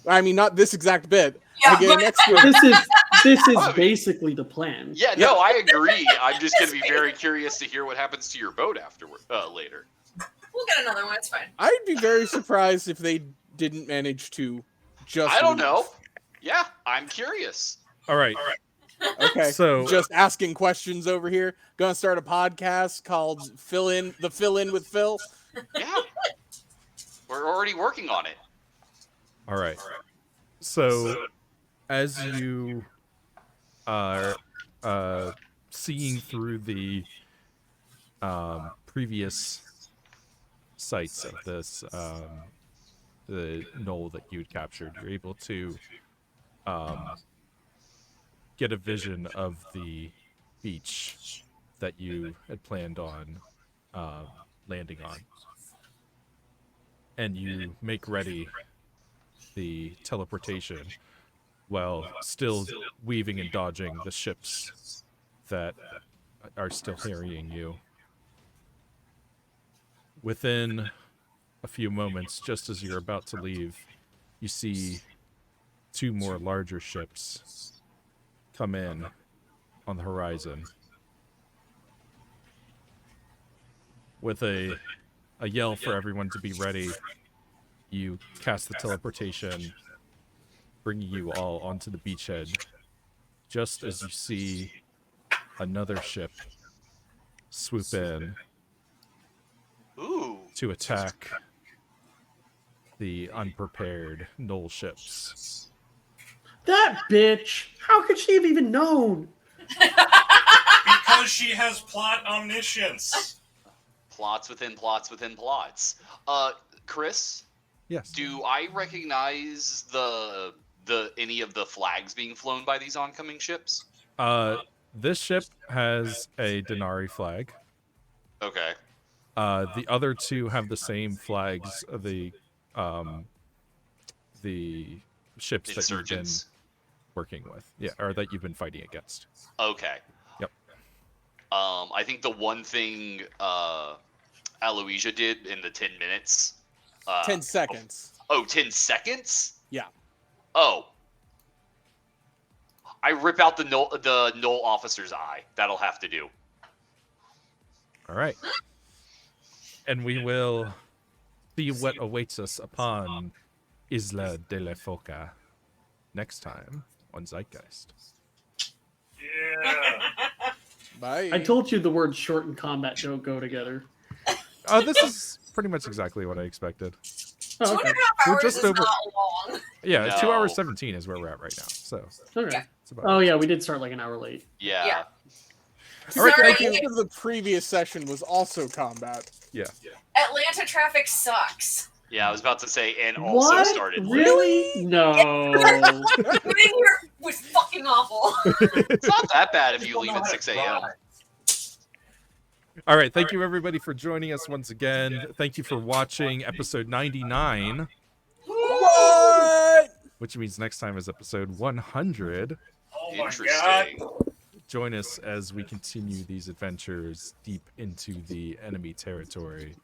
I mean, not this exact bit. Yeah, I get an extra. This is basically the plan. Yeah, no, I agree. I'm just going to be very curious to hear what happens to your boat afterward, later. We'll get another one. It's fine. I'd be very surprised if they didn't manage to just. I don't leave. know. Yeah, I'm curious. All right. Okay. So Just asking questions over here. Gonna start a podcast called Fill In with Phil. Yeah. We're already working on it. all right. So as you are seeing through the previous sites of this the knoll that you'd captured, you're able to get a vision of the beach that you had planned on landing on, and you make ready the teleportation while still weaving and dodging the ships that are still harrying you. Within a few moments, just as you're about to leave, you see 2 more larger ships come in on the horizon. With a yell for everyone to be ready, you cast the teleportation, bringing you all onto the beachhead, just as you see another ship swoop in Ooh. to attack the unprepared Knoll ships. That bitch! How could she have even known? Because she has plot omniscience. Plots within plots within plots. Chris, Yes. do I recognize the any of the flags being flown by these oncoming ships? This ship has a Denari flag. Okay. The other 2 have the same flags of the ships that you've been Insurgents. working with. Yeah, or that you've been fighting against. Okay. Yep. I think the one thing Aloysia did in the 10 minutes. 10 seconds. 10 seconds? Yeah. Oh. I rip out the Knoll officer's eye. That'll have to do. All right. And we will see what awaits us upon Isla de la Foca next time on Zeitgeist. Yeah. Bye. I told you the words short and combat don't go together. This is pretty much exactly what I expected. Oh, okay. 2.5 We're hours just is over- not long. Yeah, No. 2 hours 17 is where we're at right now. So Okay. it's about Oh yeah, we did start like an hour late. Yeah. Yeah. All right, Sorry. thank you. The previous session was also combat. yeah. Atlanta traffic sucks. Yeah, I was about to say, and also What? started late. Really? No. Getting here was fucking awful. It's not that bad if you leave at 6 a.m. All right, thank you everybody for joining us once again. Thank you for watching episode 99, What? which means next time is episode 100. Oh my god. Interesting. join us as we continue these adventures deep into the enemy territory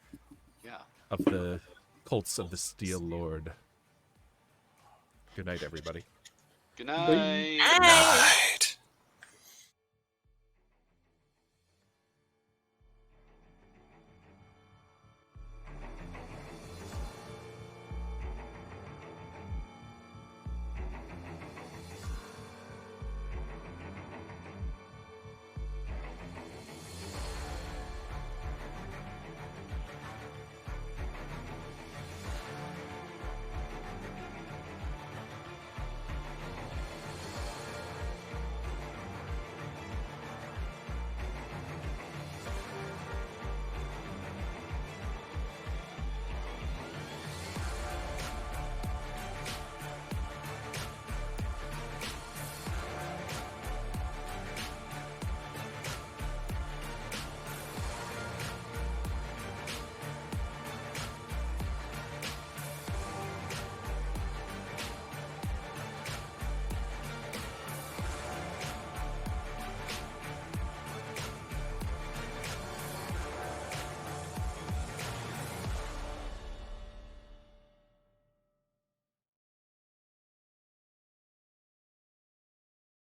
Yeah. of the cults of the Steel Lord. Good night, everybody. Good night. Hey!